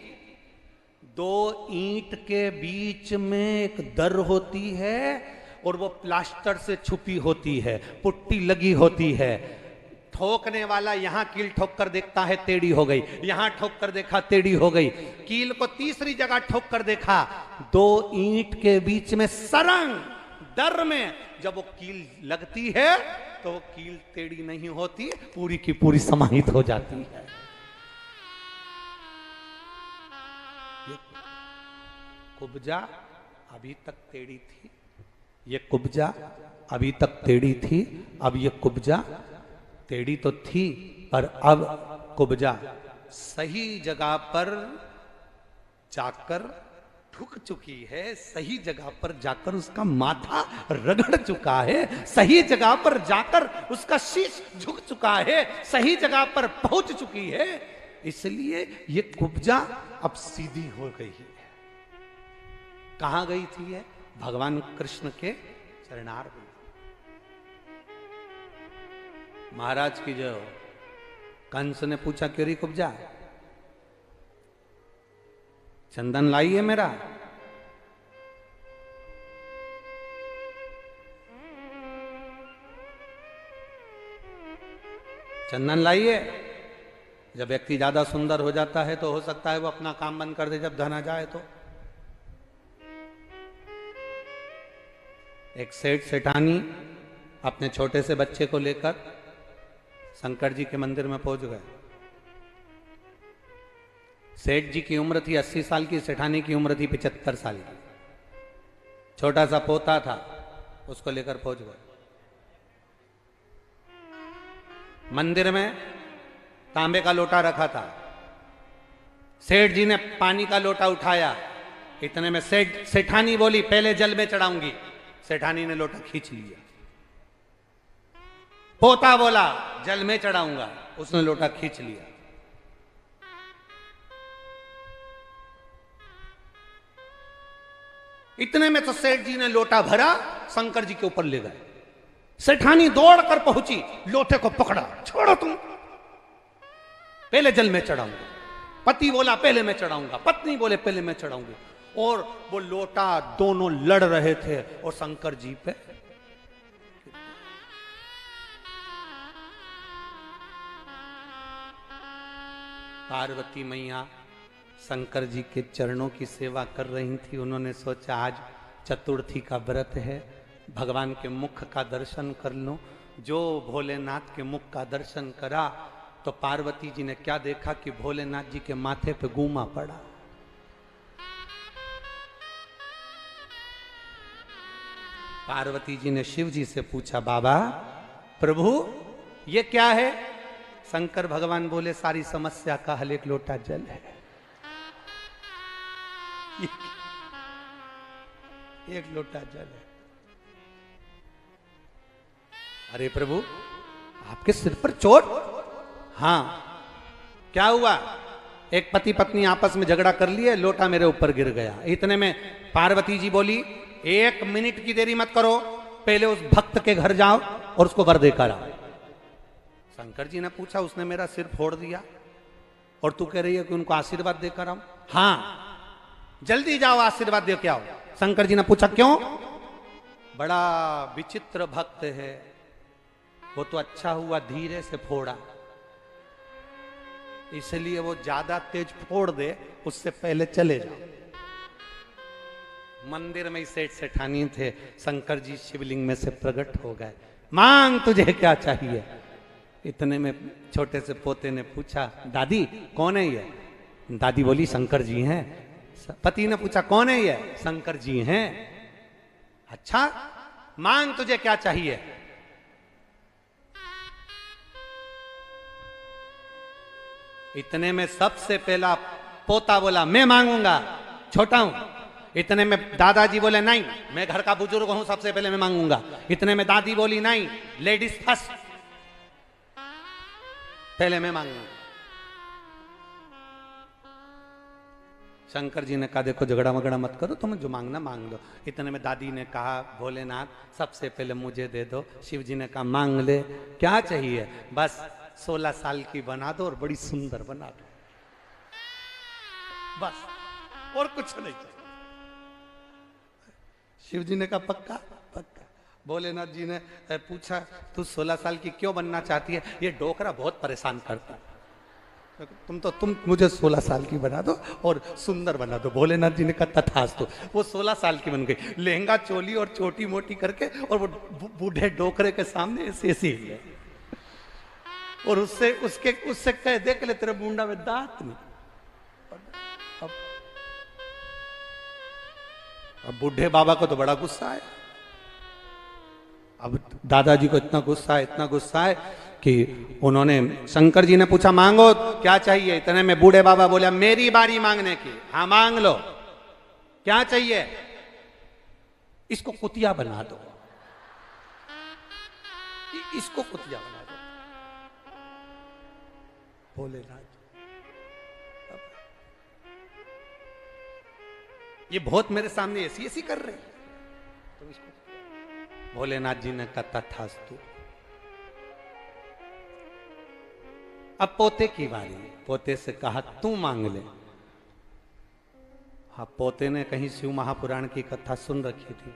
दो ईंट के बीच में एक दर होती है और वो प्लास्टर से छुपी होती है, पुट्टी लगी होती है। ठोकने वाला यहां कील ठोक कर देखता है, टेढ़ी हो गई, यहां ठोक कर देखा, टेढ़ी हो गई। कील को तीसरी जगह ठोक कर देखा, दो ईंट के बीच में सरंग दर में जब वो कील लगती है तो वो कील टेढ़ी नहीं होती, पूरी की पूरी समाहित हो जाती है। ये कुब्जा अभी तक टेढ़ी थी, ये कुब्जा अभी तक टेढ़ी थी। अब ये कुब्जा टेढ़ी तो थी, पर अब कुब्जा सही जगह पर जाकर झुक चुकी है, सही जगह पर जाकर उसका माथा रगड़ चुका है, सही जगह पर जाकर उसका शीश झुक चुका है, सही जगह पर पहुंच चुकी है, इसलिए ये कुब्जा अब सीधी हो गई है। कहां गई थी ये? भगवान कृष्ण के चरणार में। महाराज की जो कंस ने पूछा, क्यों री कुब्जा, चंदन लाई है मेरा? चंदन लाइए। जब व्यक्ति ज्यादा सुंदर हो जाता है तो हो सकता है वो अपना काम बंद कर दे जब धन आ जाए तो। एक सेठ सेठानी अपने छोटे से बच्चे को लेकर शंकर जी के मंदिर में पहुंच गए। सेठ जी की उम्र थी 80 साल की, सेठानी की उम्र थी 75 साल की। छोटा सा पोता था, उसको लेकर पहुंच गए मंदिर में। तांबे का लोटा रखा था, सेठ जी ने पानी का लोटा उठाया। इतने में सेठानी बोली, पहले जल में चढ़ाऊंगी। सेठानी ने लोटा खींच लिया। पोता बोला, जल में चढ़ाऊंगा। उसने लोटा खींच लिया। इतने में तो सेठ जी ने लोटा भरा, शंकर जी के ऊपर ले गए। सेठानी दौड़कर पहुंची, लोटे को पकड़ा, छोड़ो तुम, पहले जल में चढ़ाऊंगा। पति बोला पहले मैं चढ़ाऊंगा, पत्नी बोले पहले मैं चढ़ाऊंगी। और वो लोटा दोनों लड़ रहे थे और शंकर जी पे पार्वती मैया शंकर जी के चरणों की सेवा कर रही थी। उन्होंने सोचा आज चतुर्थी का व्रत है, भगवान के मुख का दर्शन कर लूं। जो भोलेनाथ के मुख का दर्शन करा तो पार्वती जी ने क्या देखा कि भोलेनाथ जी के माथे पे गूमा पड़ा। पार्वती जी ने शिव जी से पूछा, बाबा प्रभु ये क्या है? शंकर भगवान बोले, सारी समस्या का हल एक लोटा जल है। एक लोटा जल है। अरे प्रभु आपके सिर पर चोट? हाँ, क्या हुआ? एक पति पत्नी आपस में झगड़ा कर लिए, लोटा मेरे ऊपर गिर गया। इतने में पार्वती जी बोली, 1 मिनट की देरी मत करो, पहले उस भक्त के घर जाओ और उसको वर देकर आओ। शंकर जी ने पूछा, उसने मेरा सिर फोड़ दिया और तू कह रही है कि उनको आशीर्वाद देकर आओ? हाँ, जल्दी जाओ आशीर्वाद दे के आओ। शंकर जी ने पूछा, क्यों? बड़ा विचित्र भक्त है, वो तो अच्छा हुआ धीरे से फोड़ा, इसलिए वो ज्यादा तेज फोड़ दे, उससे पहले चले जाओ। मंदिर में ही सेठ सेठानी थे। शंकर जी शिवलिंग में से प्रकट हो गए। मांग तुझे क्या चाहिए? इतने में छोटे से पोते ने पूछा, दादी कौन है ये? दादी बोली, शंकर जी हैं। पति ने पूछा, कौन है ये? शंकर जी हैं। अच्छा, मांग तुझे क्या चाहिए? इतने में सबसे पहला पोता बोला, मैं मांगूंगा, छोटा हूं। इतने में दादाजी बोले, नहीं मैं घर का बुजुर्ग हूं, सबसे पहले मैं मांगूंगा। इतने में दादी बोली, नहीं लेडीज फर्स्ट, पहले मैं मांगूंगा। शंकर जी ने कहा, देखो झगड़ा मगड़ा मत करो, तुम्हें जो मांगना मांग लो। इतने में दादी ने कहा, भोलेनाथ सबसे पहले मुझे दे दो। शिव जी ने कहा, मांग ले, क्या चाहिए? बस 16 साल की बना दो और बड़ी सुंदर बना दो, बस, और कुछ नहीं चाहिए। शिव जी ने कहा, पक्का? पक्का। भोलेनाथ जी ने पूछा, तू 16 साल की क्यों बनना चाहती है? ये डोकरा बहुत परेशान करता है, तुम मुझे 16 साल की बना दो और सुंदर बना दो। भोलेनाथ जी ने कहा, तथास्तु। वो 16 साल की बन गई, लहंगा चोली और छोटी मोटी करके, और वो बूढ़े डोकरे के सामने ऐसे ऐसे ही, और उससे कह, देख ले तेरे मुंडा में दांत नहीं। अब बूढ़े बाबा को तो बड़ा गुस्सा है। अब दादाजी को इतना गुस्सा है कि उन्होंने, शंकर जी ने पूछा, मांगो क्या चाहिए? इतने में बूढ़े बाबा बोले, मेरी बारी मांगने की। हाँ मांग लो, क्या चाहिए? इसको कुतिया बना दो, इसको कुतिया बना दो। भोलेनाथ ये बहुत मेरे सामने ऐसी ऐसी कर रहे हैं, तो इसको भोलेनाथ जी ने कहा तथास्तु। अब पोते की बारी, पोते से कहा तू मांग ले। हाँ, पोते ने कहीं शिव महापुराण की कथा सुन रखी थी,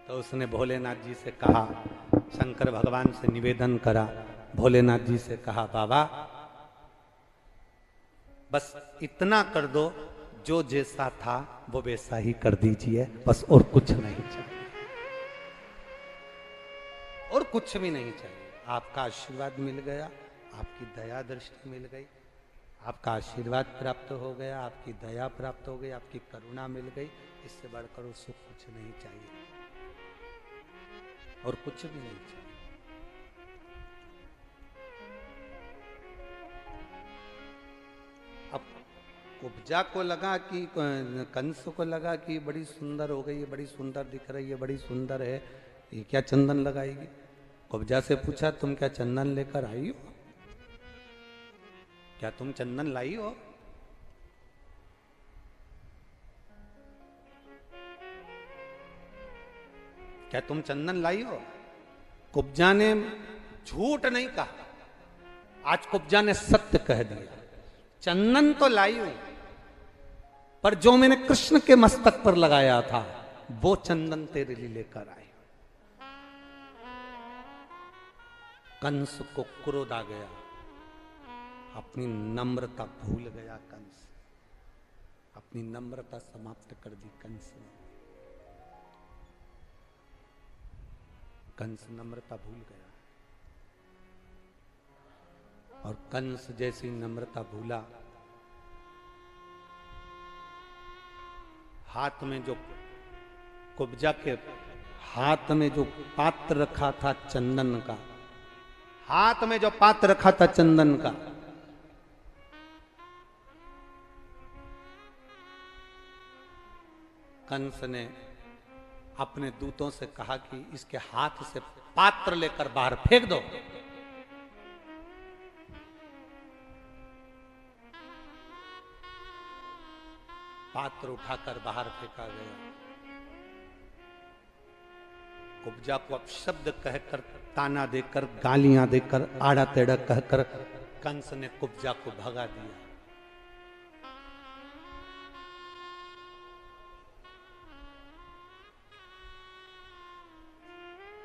तो उसने भोलेनाथ जी से कहा, शंकर भगवान से निवेदन करा, भोलेनाथ जी से कहा बाबा बस इतना कर दो, जो जैसा था वो वैसा ही कर दीजिए, बस और कुछ नहीं चाहिए, और कुछ भी नहीं चाहिए। आपका आशीर्वाद मिल गया, आपकी दया दृष्टि मिल गई, आपका आशीर्वाद प्राप्त हो गया, आपकी दया प्राप्त हो गई, आपकी करुणा मिल गई, इससे बढ़कर उसको कुछ नहीं चाहिए, और कुछ भी नहीं चाहिए। अब कुब्जा को लगा कि कंस को लगा कि बड़ी सुंदर हो गई, ये बड़ी सुंदर दिख रही है, बड़ी सुंदर है, ये क्या चंदन लगाएगी। कुब्जा से पूछा तुम क्या चंदन लेकर आई हो, क्या तुम चंदन लाई हो? क्या तुम चंदन लाई हो? कुब्जा ने झूठ नहीं कहा, आज कुब्जा ने सत्य कह दिया, चंदन तो लाई हूं, पर जो मैंने कृष्ण के मस्तक पर लगाया था वो चंदन तेरे लिए लेकर आए। कंस को क्रोध आ गया, अपनी नम्रता भूल गया कंस, अपनी नम्रता समाप्त कर दी कंस ने। कंस नम्रता भूल गया, और कंस जैसी नम्रता भूला, हाथ में जो कुब्जा के हाथ में जो पात्र रखा था चंदन का, हाथ में जो पात्र रखा था चंदन का, कंस ने अपने दूतों से कहा कि इसके हाथ से पात्र लेकर बाहर फेंक दो। पात्र उठाकर बाहर फेंका गया। कुब्जा को अपशब्द कहकर, ताना देकर, गालियां देकर, आड़ा टेढ़ा कहकर कंस ने कुब्जा को भगा दिया।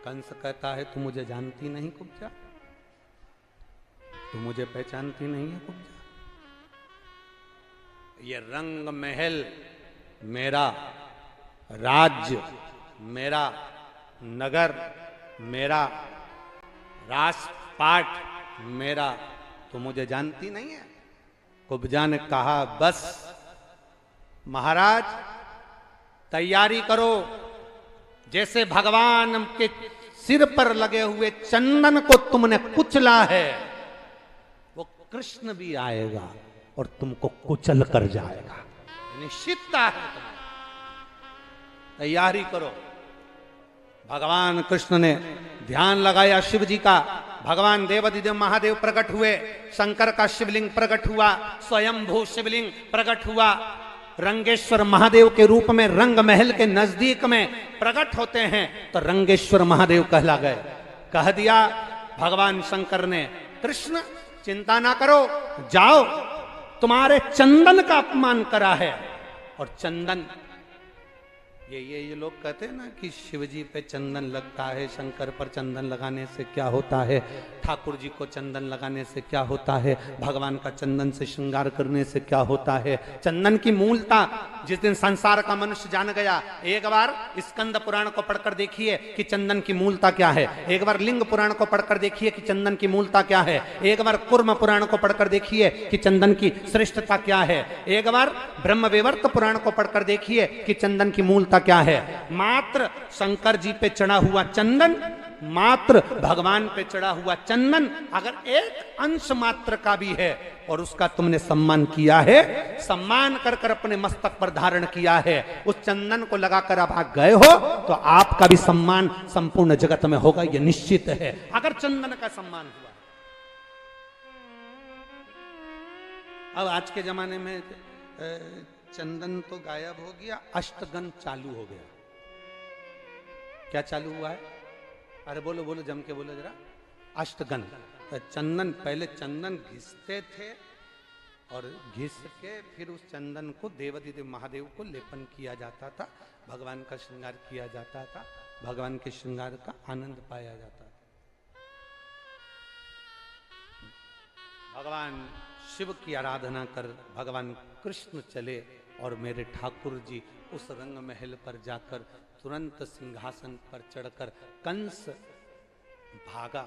कंस कहता है तू मुझे जानती नहीं कुब्जा, तू मुझे पहचानती नहीं है कुब्जा, ये रंग महल मेरा, राज्य मेरा, नगर मेरा, राजपाट मेरा, तो मुझे जानती नहीं है। कुब्जा ने कहा बस महाराज तैयारी करो, जैसे भगवान के सिर पर लगे हुए चंदन को तुमने कुचला है, वो कृष्ण भी आएगा और तुमको कुचल कर जाएगा, निश्चितता है तुम्हें, तैयारी करो। भगवान कृष्ण ने ध्यान लगाया शिव जी का, भगवान देवाधिदेव महादेव प्रकट हुए, शंकर का शिवलिंग प्रकट हुआ, स्वयंभू शिवलिंग प्रकट हुआ, रंगेश्वर महादेव के रूप में रंग महल के नजदीक में प्रकट होते हैं तो रंगेश्वर महादेव कहला गए। कह दिया भगवान शंकर ने, कृष्ण चिंता ना करो, जाओ, तुम्हारे चंदन का अपमान करा है। और चंदन ये लोग कहते हैं ना कि शिव जी पे चंदन लगता है, शंकर पर चंदन लगाने से क्या होता है, ठाकुर जी को चंदन लगाने से क्या होता है, भगवान का चंदन से श्रृंगार करने से क्या होता है। चंदन की मूलता जिस दिन संसार का मनुष्य जान गया, एक बार स्कंद पुराण को पढ़कर देखिए कि चंदन की मूलता क्या है, एक बार लिंग पुराण को पढ़कर देखिए कि चंदन की मूलता क्या है, एक बार कुर्म पुराण को पढ़कर देखिए कि चंदन की श्रेष्ठता क्या है, एक बार ब्रह्मवैवर्त पुराण को पढ़कर देखिए कि चंदन की मूलता क्या है। मात्र शंकर जी पे चढ़ा हुआ चंदन मात्र भगवान पे चढ़ा हुआ चंदन अगर एक अंश मात्र का भी है और उसका तुमने सम्मान किया है, सम्मान कर कर अपने मस्तक पर धारण किया है, उस चंदन को लगाकर आप आ गए हो, तो आपका भी सम्मान संपूर्ण जगत में होगा, यह निश्चित है अगर चंदन का सम्मान हुआ। अब आज के जमाने में चंदन तो गायब हो गया, अष्टगन चालू हो गया। क्या चालू हुआ है? अरे बोलो बोलो, जम के बोलो जरा। अष्टगन चंदन, पहले चंदन घिसते थे और घिस के फिर उस चंदन को देवाधिदेव महादेव को लेपन किया जाता था, भगवान का श्रृंगार किया जाता था, भगवान के श्रृंगार का आनंद पाया जाता था। भगवान शिव की आराधना कर भगवान कृष्ण चले और मेरे ठाकुर जी उस रंग महल पर जाकर तुरंत सिंहासन पर चढ़कर कंस भागा।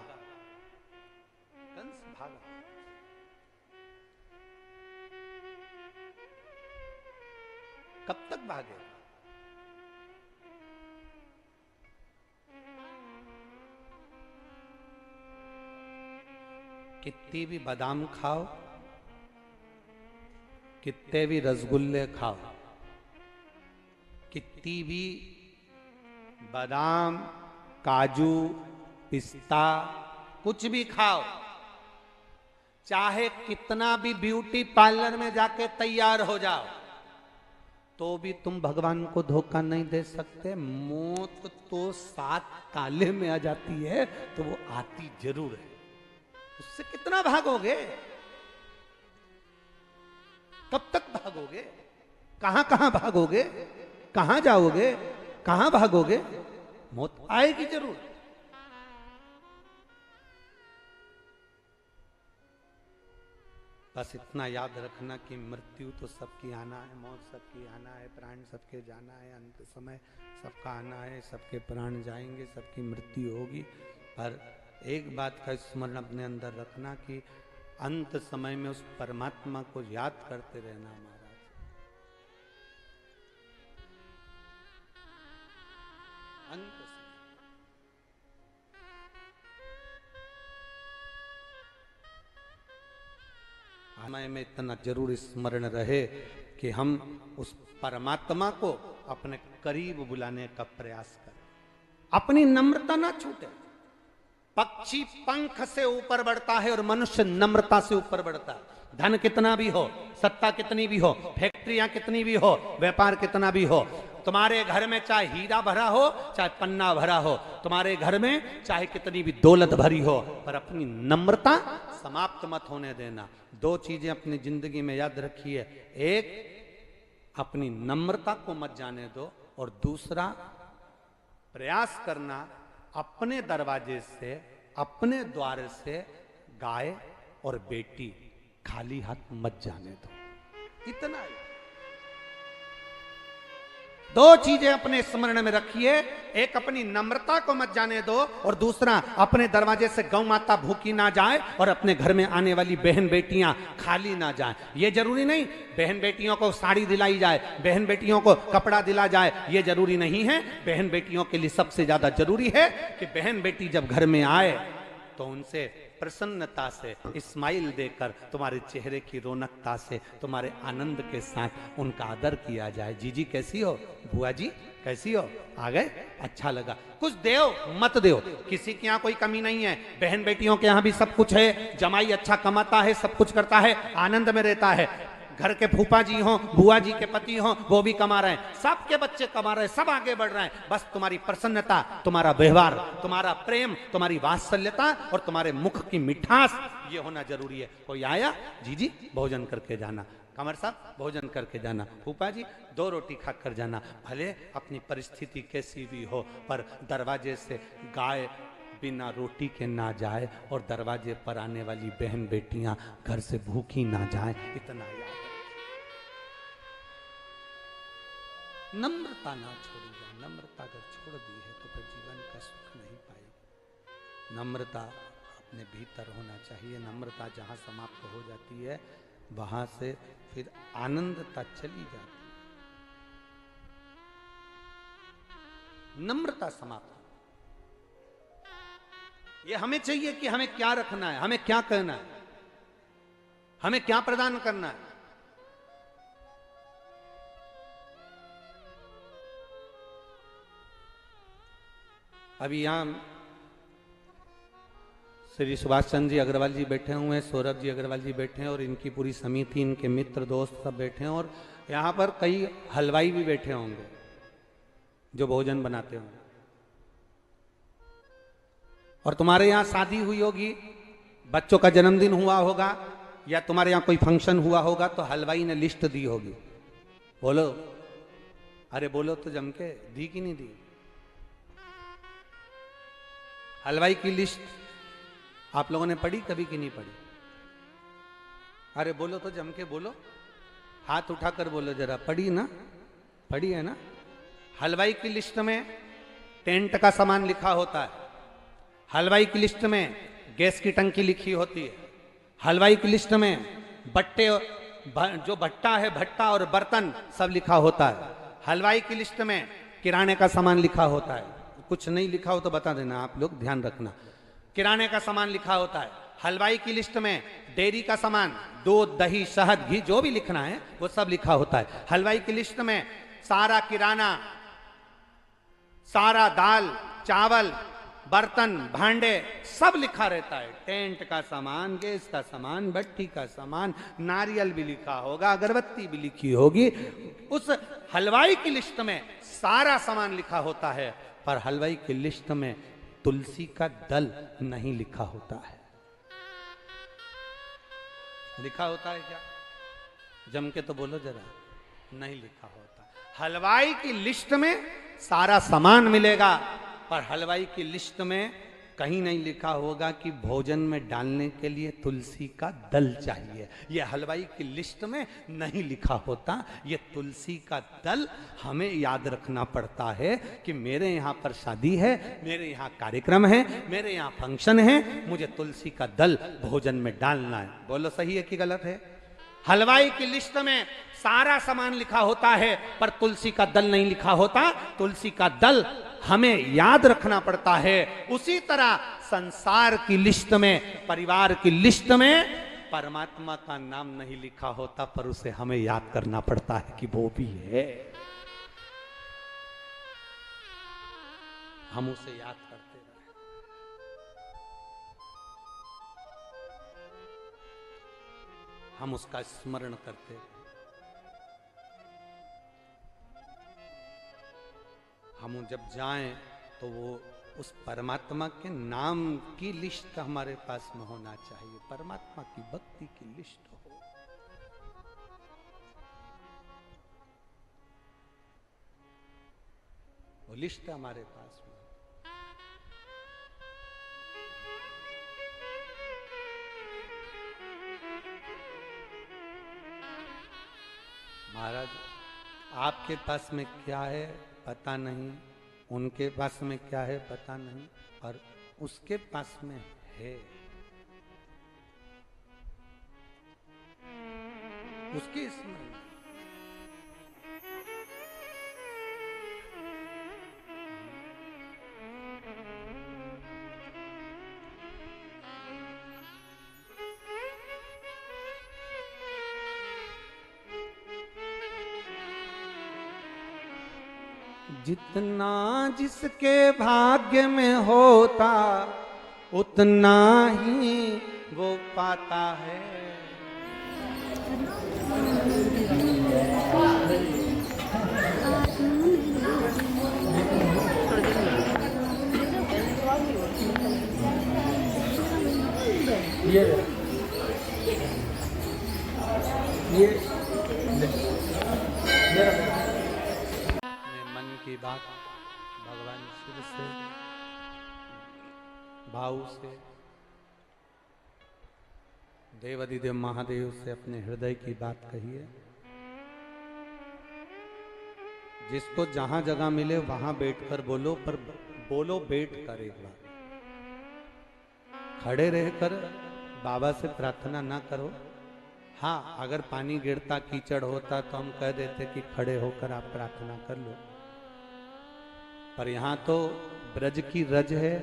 कब तक भागे? कितनी भी बादाम खाओ, कितने भी रसगुल्ले खाओ, कितनी भी बादाम, काजू, पिस्ता कुछ भी खाओ, चाहे कितना भी ब्यूटी पार्लर में जाके तैयार हो जाओ, तो भी तुम भगवान को धोखा नहीं दे सकते। मौत तो 7 ताले में आ जाती है, तो वो आती जरूर है। उससे कितना भागोगे? कब तक भागोगे? कहां कहां भागोगे? कहां जाओगे? कहां भागोगे? मौत आएगी जरूर। बस इतना याद रखना कि मृत्यु तो सबकी आना है, मौत सबकी आना है, प्राण सबके जाना है, अंत समय सबका आना है, सबके प्राण जाएंगे, सबकी मृत्यु होगी। पर एक बात का स्मरण अपने अंदर रखना कि अंत समय में उस परमात्मा को याद करते रहना। महाराज, अंत समय में इतना जरूर स्मरण रहे कि हम उस परमात्मा को अपने करीब बुलाने का प्रयास करें, अपनी नम्रता ना छूटे। पक्षी पंख से ऊपर बढ़ता है और मनुष्य नम्रता से ऊपर बढ़ता है। धन कितना भी हो, सत्ता कितनी भी हो, फैक्ट्रियां कितनी भी हो, व्यापार कितना भी हो, तुम्हारे घर में चाहे हीरा भरा हो, चाहे पन्ना भरा हो, तुम्हारे घर में चाहे कितनी भी दौलत भरी हो, पर अपनी नम्रता समाप्त मत होने देना। 2 चीजें अपनी जिंदगी में याद रखिए, एक अपनी नम्रता को मत जाने दो, और दूसरा प्रयास करना अपने दरवाजे से, अपने द्वार से गाय और बेटी खाली हाथ मत जाने दो। इतना ही 2 चीजें अपने स्मरण में रखिए, एक अपनी नम्रता को मत जाने दो, और दूसरा अपने दरवाजे से गौ माता भूखी ना जाए और अपने घर में आने वाली बहन बेटियां खाली ना जाए। ये जरूरी नहीं बहन बेटियों को साड़ी दिलाई जाए, बहन बेटियों को कपड़ा दिला जाए, ये जरूरी नहीं है। बहन बेटियों के लिए सबसे ज्यादा जरूरी है कि बहन बेटी जब घर में आए तो उनसे प्रसन्नता से स्माइल देकर, तुम्हारे चेहरे की रौनकता से, तुम्हारे आनंद के साथ उनका आदर किया जाए। जीजी कैसी हो, बुआ जी कैसी हो, आ गए, अच्छा लगा, कुछ देओ मत देओ, किसी के यहाँ कोई कमी नहीं है। बहन बेटियों के यहाँ भी सब कुछ है, जमाई अच्छा कमाता है, सब कुछ करता है, आनंद में रहता है। घर के फूफा जी हो, बुआ जी के पति हो, वो भी कमा रहे हैं, सबके बच्चे कमा रहे हैं, सब आगे बढ़ रहे हैं। बस तुम्हारी प्रसन्नता, तुम्हारा व्यवहार, तुम्हारा प्रेम, तुम्हारी वात्सल्यता और तुम्हारे मुख की मिठास, ये होना जरूरी है। कोई आया, जीजी भोजन करके जाना, कमर साहब भोजन करके जाना, फूफा जी 2 रोटी खा कर जाना। भले अपनी परिस्थिति कैसी भी हो, पर दरवाजे से गाय बिना रोटी के ना जाए और दरवाजे पर आने वाली बहन बेटियां घर से भूखी ना जाए, इतना याद। नम्रता ना छोड़िए, नम्रता अगर छोड़ दी है तो फिर जीवन का सुख नहीं पाएगी। नम्रता अपने भीतर होना चाहिए। नम्रता जहाँ समाप्त हो जाती है वहां से फिर आनंदता चली जाती है। नम्रता समाप्त, ये हमें चाहिए कि हमें क्या रखना है, हमें क्या कहना है, हमें क्या प्रदान करना है। अभी यहां श्री सुभाष चंद्र जी अग्रवाल जी बैठे हुए हैं, सौरभ जी अग्रवाल जी बैठे हैं और इनकी पूरी समिति, इनके मित्र दोस्त सब बैठे हैं, और यहाँ पर कई हलवाई भी बैठे होंगे जो भोजन बनाते होंगे। और तुम्हारे यहाँ शादी हुई होगी, बच्चों का जन्मदिन हुआ होगा, या तुम्हारे यहाँ कोई फंक्शन हुआ होगा, तो हलवाई ने लिस्ट दी होगी। बोलो, अरे बोलो तो जम के, दी कि नहीं दी? हलवाई की लिस्ट आप लोगों ने पढ़ी कभी कि नहीं पढ़ी? अरे बोलो तो जम के बोलो, हाथ उठाकर बोलो जरा, पढ़ी ना? पढ़ी है ना? हलवाई की लिस्ट में टेंट का सामान लिखा होता है, हलवाई की लिस्ट में गैस की टंकी लिखी होती है, हलवाई की लिस्ट में बट्टे, जो भट्टा है, भट्टा और बर्तन सब लिखा होता है, हलवाई की लिस्ट में किराने का सामान लिखा होता है। कुछ नहीं लिखा हो तो बता देना, आप लोग ध्यान रखना। किराने का सामान लिखा होता है, हलवाई की लिस्ट में डेयरी का सामान, दूध, दही, शहद, घी, जो भी लिखना है वो सब लिखा होता है। हलवाई की लिस्ट में सारा किराना, सारा दाल, चावल, बर्तन, भांडे सब लिखा रहता है। टेंट का सामान, गैस का सामान, भट्टी का सामान, नारियल भी लिखा होगा, अगरबत्ती भी लिखी होगी। उस हलवाई की लिस्ट में सारा सामान लिखा होता है, पर हलवाई की लिस्ट में तुलसी का दल नहीं लिखा होता है। लिखा होता है क्या? जम के तो बोलो जरा, नहीं लिखा होता। हलवाई की लिस्ट में सारा सामान मिलेगा, पर हलवाई की लिस्ट में कहीं नहीं लिखा होगा कि भोजन में डालने के लिए तुलसी का दल चाहिए। ये हलवाई की लिस्ट में नहीं लिखा होता। ये तुलसी का दल हमें याद रखना पड़ता है कि मेरे यहाँ पर शादी है, मेरे यहाँ कार्यक्रम है, मेरे यहाँ फंक्शन है, मुझे तुलसी का दल भोजन में डालना है। बोलो सही है कि गलत है? हलवाई की लिस्ट में सारा सामान लिखा होता है, पर तुलसी का दल नहीं लिखा होता। तुलसी का दल हमें याद रखना पड़ता है। उसी तरह संसार की लिस्ट में, परिवार की लिस्ट में परमात्मा का नाम नहीं लिखा होता, पर उसे हमें याद करना पड़ता है कि वो भी है। हम उसे याद करते रहे। हम उसका स्मरण करते रहे। हम जब जाएं तो वो उस परमात्मा के नाम की लिस्ट हमारे पास में होना चाहिए, परमात्मा की भक्ति की लिस्ट हो। वो लिस्ट हमारे पास में। महाराज, आपके पास में क्या है पता नहीं, उनके पास में क्या है पता नहीं, और उसके पास में है। उसके इसमें जितना जिसके भाग्य में होता उतना ही वो पाता है। की बात भगवान शिव से, भाव से, देवाधिदेव महादेव से अपने हृदय की बात कही है। जिसको जहां जगह मिले वहां बैठकर बोलो, पर बोलो बैठ कर। एक बार खड़े रहकर बाबा से प्रार्थना ना करो। हाँ, अगर पानी गिरता, कीचड़ होता तो हम कह देते कि खड़े होकर आप प्रार्थना कर लो, पर यहां तो ब्रज की रज है,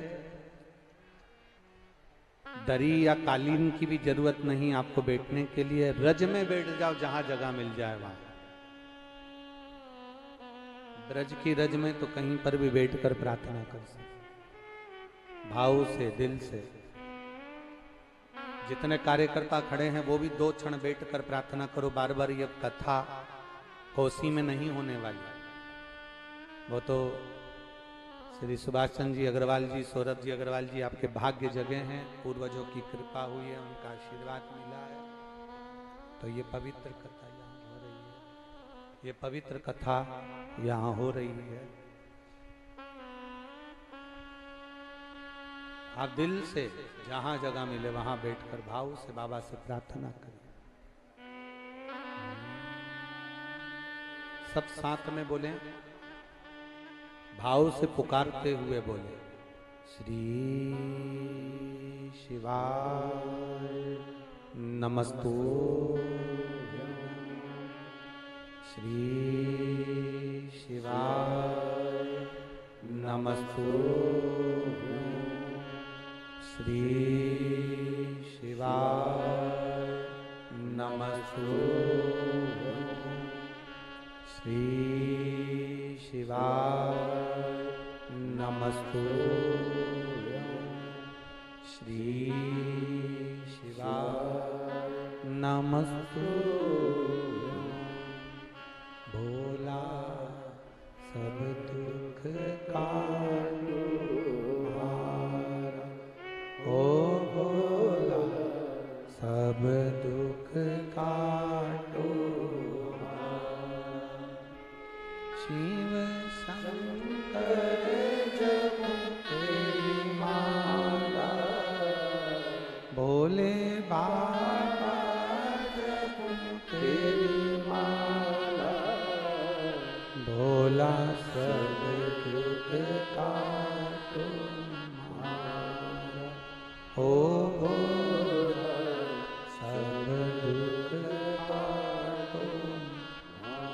दरी या कालीन की भी जरूरत नहीं आपको बैठने के लिए, ब्रज में बैठ जाओ, जहां जगह मिल जाए वहां। ब्रज की रज में तो कहीं पर भी बैठकर प्रार्थना कर सकते, भाव से, दिल से। जितने कार्यकर्ता खड़े हैं वो भी 2 क्षण बैठकर प्रार्थना करो। बार बार ये कथा कोसी में नहीं होने वाली, वो तो श्री सुभाष चंद्र जी अग्रवाल जी, सौरभ जी अग्रवाल जी आपके भाग्य जगह हैं, पूर्वजों की कृपा हुई है, उनका आशीर्वाद मिला है, तो ये पवित्र कथा यहाँ हो रही है, ये पवित्र कथा यहाँ हो रही है। आप दिल से जहां जगह मिले वहां बैठकर भाव से बाबा से प्रार्थना करें। सब साथ में बोले, भाव से पुकारते हुए बोले, श्री शिवाय नमस्तुभ्यं, श्री शिवाय नमस्तुभ्यं, श्री शिवाय नमस्तुभ्यं, श्री शिवाय नमस्तुभ्यं, श्री शिवाय नमस्तुभ्यं। भोला सब दुख काटो हमारा, ओ भोला सब दुख काटो हमारा। शिव शंकर जप तेरी माला, भोले बाबा जप तेरी माला, भोला सब दुख काटो हमारा, ओ भोला सब दुख काटो हमारा।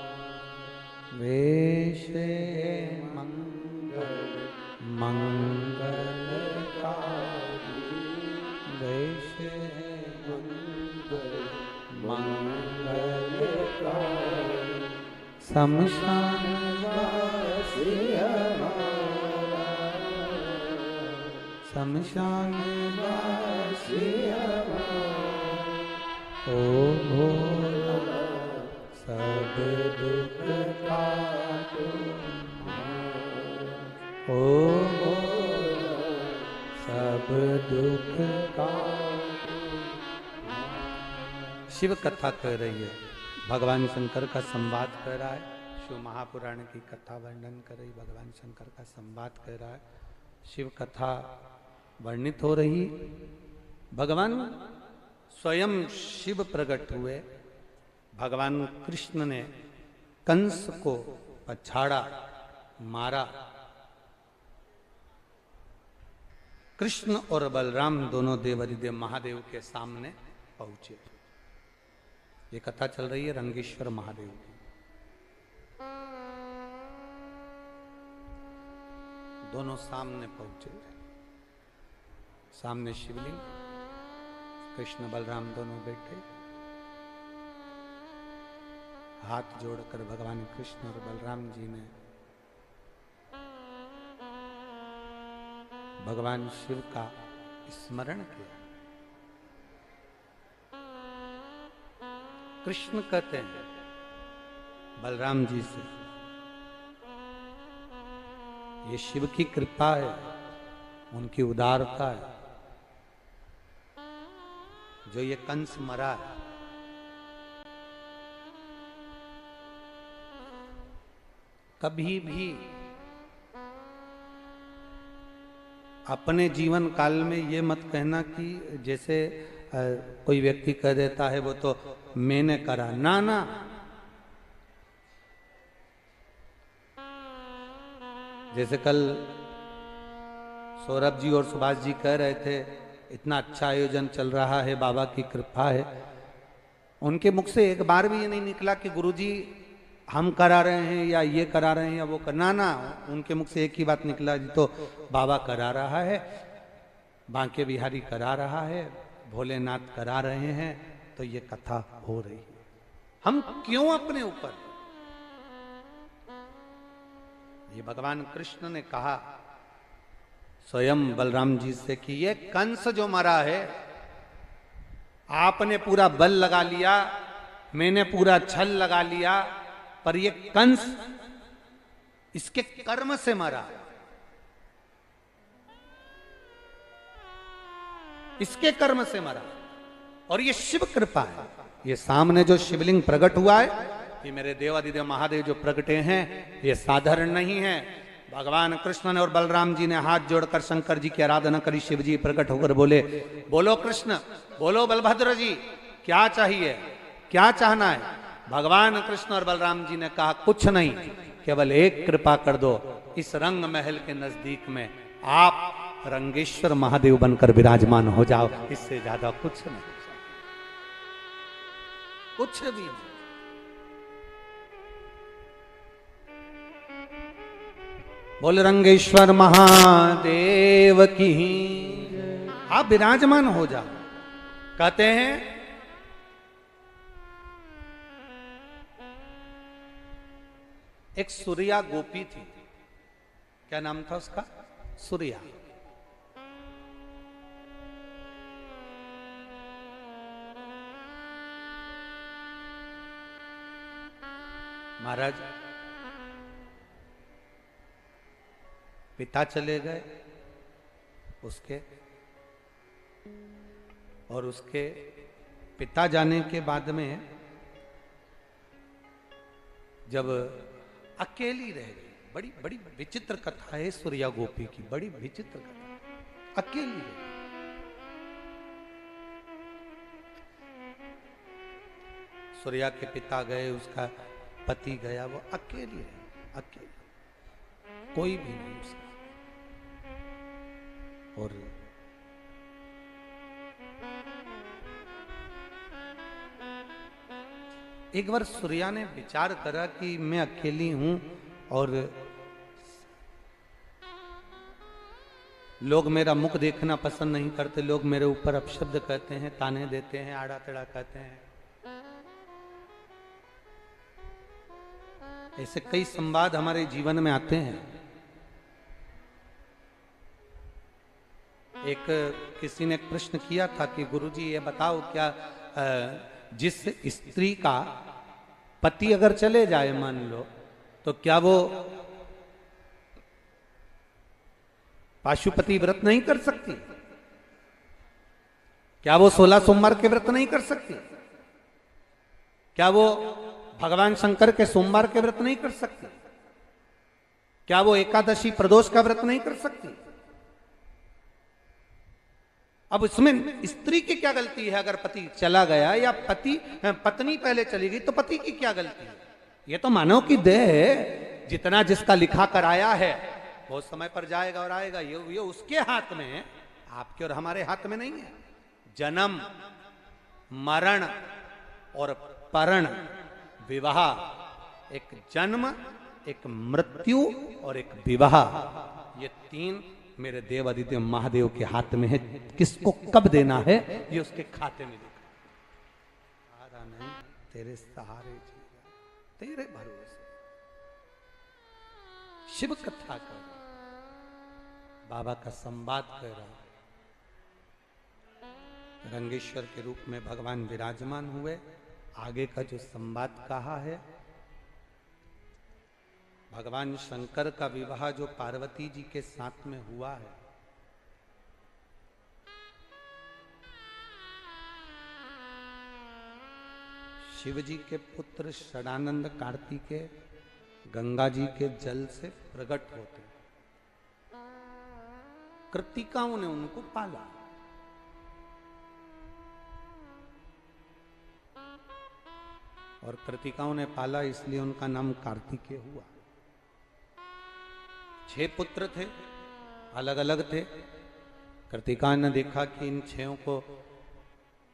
वेश मंगल मंगलकारी, वेश मंगल मंगलकारी, शमशान वासी हमारा, शमशान वासी हमारा, ओ भोला सब दुख काटो हमारा, ओ भोला सब दुख काटो हमारा। शिव कथा कह रही है, भगवान शंकर का संवाद कर रहा है, शिव महापुराण की कथा वर्णन कर रही, भगवान शंकर का संवाद कर रहा है, शिव कथा वर्णित हो रही। भगवान स्वयं शिव प्रकट हुए, भगवान कृष्ण ने कंस को पछाड़ा, मारा। कृष्ण और बलराम दोनों देवाधिदेव महादेव के सामने पहुंचे। ये कथा चल रही है रंगेश्वर महादेव की। दोनों सामने पहुंचे, सामने शिवलिंग, कृष्ण बलराम दोनों बैठे, हाथ जोड़कर भगवान कृष्ण और बलराम जी ने भगवान शिव का स्मरण किया। कृष्ण कहते हैं बलराम जी से, ये शिव की कृपा है, उनकी उदारता है, जो ये कंस मरा है। कभी भी अपने जीवन काल में ये मत कहना कि जैसे कोई व्यक्ति कह देता है वो तो मैंने करा, ना ना, जैसे कल सौरभ जी और सुभाष जी कह रहे थे इतना अच्छा आयोजन चल रहा है, बाबा की कृपा है। उनके मुख से एक बार भी ये नहीं निकला कि गुरुजी हम करा रहे हैं या ये करा रहे हैं या वो करना, ना, उनके मुख से एक ही बात निकला, जी तो बाबा करा रहा है। बांके बिहारी करा रहा है, भोलेनाथ करा रहे हैं, तो ये कथा हो रही है। हम क्यों अपने ऊपर, ये भगवान कृष्ण ने कहा स्वयं बलराम जी से कि ये कंस जो मरा है, आपने पूरा बल लगा लिया, मैंने पूरा छल लगा लिया, पर ये कंस इसके कर्म से मरा, इसके कर्म से मरा, और ये शिव कृपा है। ये सामने जो शिवलिंग प्रकट हुआ है, ये मेरे देवादिदेव महादेव जो प्रकटे हैं, ये साधारण नहीं है। भगवान कृष्ण ने और बलराम जी ने हाथ जोड़कर शंकर जी की आराधना करी। शिव जी प्रकट होकर बोले, बोलो कृष्ण, बोलो बलभद्र जी, क्या चाहिए, क्या चाहना है? भगवान कृष्ण और बलराम जी ने कहा, कुछ नहीं, केवल एक कृपा कर दो, इस रंग महल के नजदीक में आप रंगेश्वर महादेव बनकर विराजमान हो जाओ, इससे ज्यादा कुछ नहीं, कुछ भी नहीं। बोल रंगेश्वर महादेव की, आप विराजमान हो जाओ। कहते हैं एक सूर्या गोपी थी, क्या नाम था उसका? सूर्या। महाराज पिता चले गए उसके, और उसके पिता जाने के बाद में जब अकेली रह गई, बड़ी बड़ी विचित्र कथा है सूर्या गोपी की, बड़ी विचित्र कथा, अकेली रह गई। सूर्या के पिता गए, उसका पति गया, वो अकेली रही, अकेली, कोई भी नहीं उसका। और एक बार सूर्या ने विचार करा कि मैं अकेली हूं और लोग मेरा मुख देखना पसंद नहीं करते, लोग मेरे ऊपर अपशब्द कहते हैं, ताने देते हैं, आड़ा टेढ़ा कहते हैं। ऐसे कई संवाद हमारे जीवन में आते हैं। एक किसी ने प्रश्न किया था कि गुरुजी ये बताओ, क्या जिस स्त्री का पति अगर चले जाए मान लो, तो क्या वो पाशुपति व्रत नहीं कर सकती? क्या वो 16 सोमवार के व्रत नहीं कर सकती? क्या वो भगवान शंकर के सोमवार के व्रत नहीं कर सकती? क्या वो एकादशी प्रदोष का व्रत नहीं कर सकती? अब इसमें स्त्री की क्या गलती है? अगर पति चला गया या पत्नी पहले चली गई तो पति की क्या गलती है? ये तो मानव की देह है, जितना जिसका लिखा कराया है वो समय पर जाएगा और आएगा। ये उसके हाथ में है, आपके और हमारे हाथ में नहीं है। जन्म, मरण और परण, विवाह, एक जन्म, एक मृत्यु और एक विवाह, ये तीन मेरे देवादिदेव महादेव के हाथ में है। किसको कब देना है ये उसके खाते में लिखा। सहारा नहीं, तेरे सहारे जीवा, तेरे भरोसे। शिव कथा कर, बाबा का संवाद कर रहा, रंगेश्वर के रूप में भगवान विराजमान हुए। आगे का जो संवाद कहा है, भगवान शंकर का विवाह जो पार्वती जी के साथ में हुआ है, शिव जी के पुत्र षडानंद कार्तिकेय गंगा जी के जल से प्रकट होते, कृतिकाओं ने उनको पाला। और कृतिकाओं ने पाला इसलिए उनका नाम कार्तिकेय हुआ। 6 पुत्र थे, अलग अलग थे। कृतिका ने देखा कि इन 6 को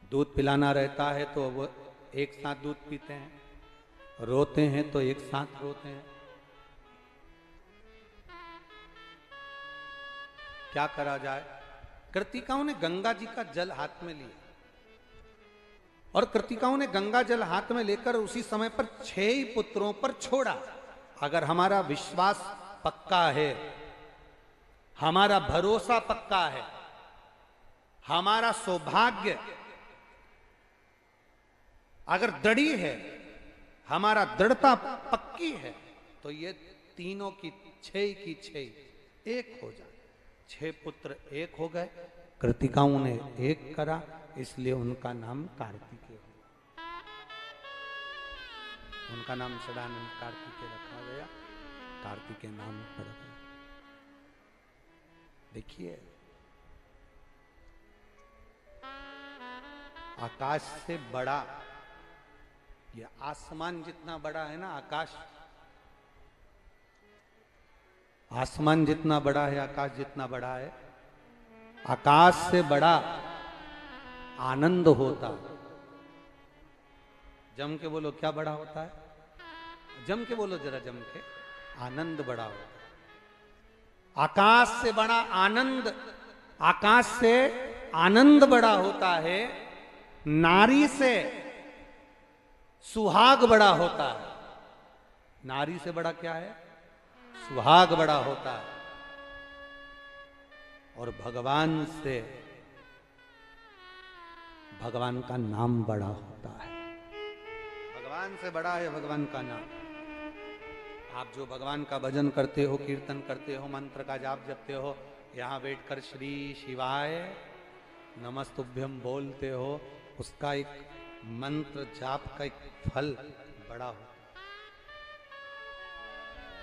दूध पिलाना रहता है तो वो एक साथ दूध पीते हैं, रोते हैं तो एक साथ रोते हैं। क्या करा जाए? कृतिकाओं ने गंगा जी का जल हाथ में लिया और कृतिकाओं ने गंगा जल हाथ में लेकर उसी समय पर 6 ही पुत्रों पर छोड़ा। अगर हमारा विश्वास पक्का है, हमारा भरोसा पक्का है, हमारा सौभाग्य अगर दृढ़ी है, हमारा दृढ़ता पक्की है, तो ये तीनों की 6 की 6 एक हो जाए। 6 पुत्र एक हो गए, कृतिकाओं ने एक करा, इसलिए उनका नाम कार्तिकेय, उनका नाम सदानंद कार्तिकेय रखा गया, कार्तिकेय नाम पड़ गया। देखिए, आकाश से बड़ा, ये आसमान जितना बड़ा है ना, आसमान जितना बड़ा है, आकाश जितना बड़ा है, आकाश से बड़ा आनंद होता। जम के बोलो, क्या बड़ा होता है? जम के बोलो जरा, जम के। आनंद बड़ा होता है। आकाश से बड़ा आनंद, आकाश से आनंद बड़ा होता है। नारी से सुहाग बड़ा होता है। नारी से बड़ा क्या है? सुहाग बड़ा होता है। और भगवान से भगवान का नाम बड़ा होता है। भगवान से बड़ा है भगवान का नाम। आप जो भगवान का भजन करते हो, कीर्तन करते हो, मंत्र का जाप जपते हो, यहां बैठकर श्री शिवाय नमस्तुभ्यम बोलते हो, उसका एक मंत्र जाप का एक फल बड़ा होता है,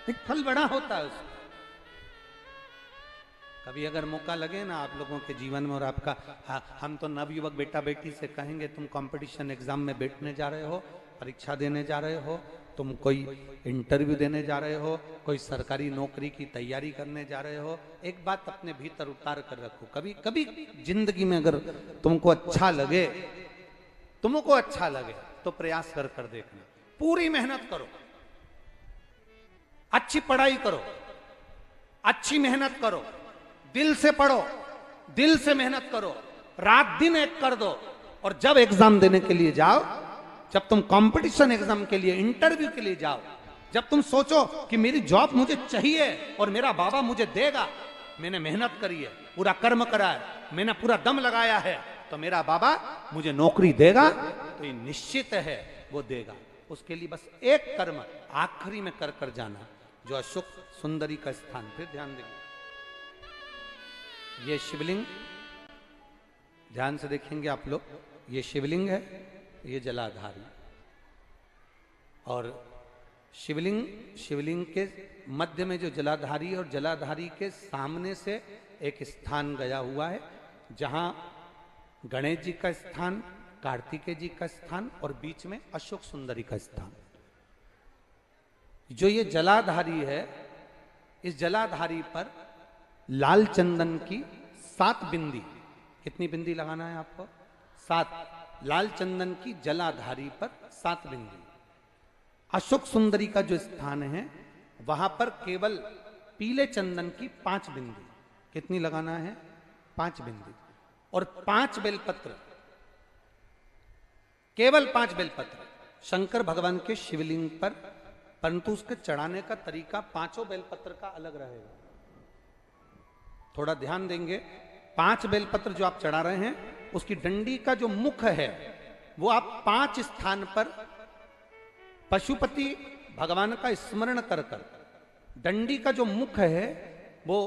एक फल बड़ा होता है उसका। कभी अगर मौका लगे ना आप लोगों के जीवन में, और आपका हम तो नवयुवक बेटा बेटी से कहेंगे, तुम कंपटीशन एग्जाम में बैठने जा रहे हो, परीक्षा देने जा रहे हो, तुम कोई इंटरव्यू देने जा रहे हो, कोई सरकारी नौकरी की तैयारी करने जा रहे हो, एक बात अपने भीतर उतार कर रखो। कभी कभी जिंदगी में अगर तुमको अच्छा लगे, तो प्रयास कर देखना, पूरी मेहनत करो, अच्छी पढ़ाई करो, अच्छी मेहनत करो, दिल से पढ़ो, दिल से मेहनत करो, रात दिन एक कर दो, और जब एग्जाम देने के लिए जाओ, जब तुम कंपटीशन एग्जाम के लिए, इंटरव्यू के लिए जाओ, जब तुम सोचो कि मेरी जॉब मुझे चाहिए और मेरा बाबा मुझे देगा, मैंने मेहनत करी है, पूरा कर्म करा है, मैंने पूरा दम लगाया है, तो मेरा बाबा मुझे नौकरी देगा, तो ये निश्चित है वो देगा। उसके लिए बस एक कर्म आखिरी में कर जाना, जो अशोक सुंदरी का स्थान। फिर ध्यान देंगे, ये शिवलिंग ध्यान से देखेंगे आप लोग, ये शिवलिंग है, ये जलाधारी, और शिवलिंग के मध्य में जो जलाधारी, और जलाधारी के सामने से एक स्थान गया हुआ है, जहां गणेश जी का स्थान, कार्तिकेय जी का स्थान, और बीच में अशोक सुंदरी का स्थान। जो ये जलाधारी है, इस जलाधारी पर लाल चंदन की 7 बिंदी, कितनी बिंदी लगाना है आपको? 7। लाल चंदन की जलाधारी पर 7 बिंदी। अशोक सुंदरी का जो स्थान है, वहां पर केवल पीले चंदन की 5 बिंदी। कितनी लगाना है? 5 बिंदी। और 5 बेलपत्र, केवल 5 बेलपत्र शंकर भगवान के शिवलिंग पर, परंतु उसके चढ़ाने का तरीका 5 बेलपत्र का अलग रहेगा। थोड़ा ध्यान देंगे, 5 बेलपत्र जो आप चढ़ा रहे हैं, उसकी डंडी का जो मुख है, वो आप 5 स्थान पर पशुपति भगवान का स्मरण कर डंडी का जो मुख है, वो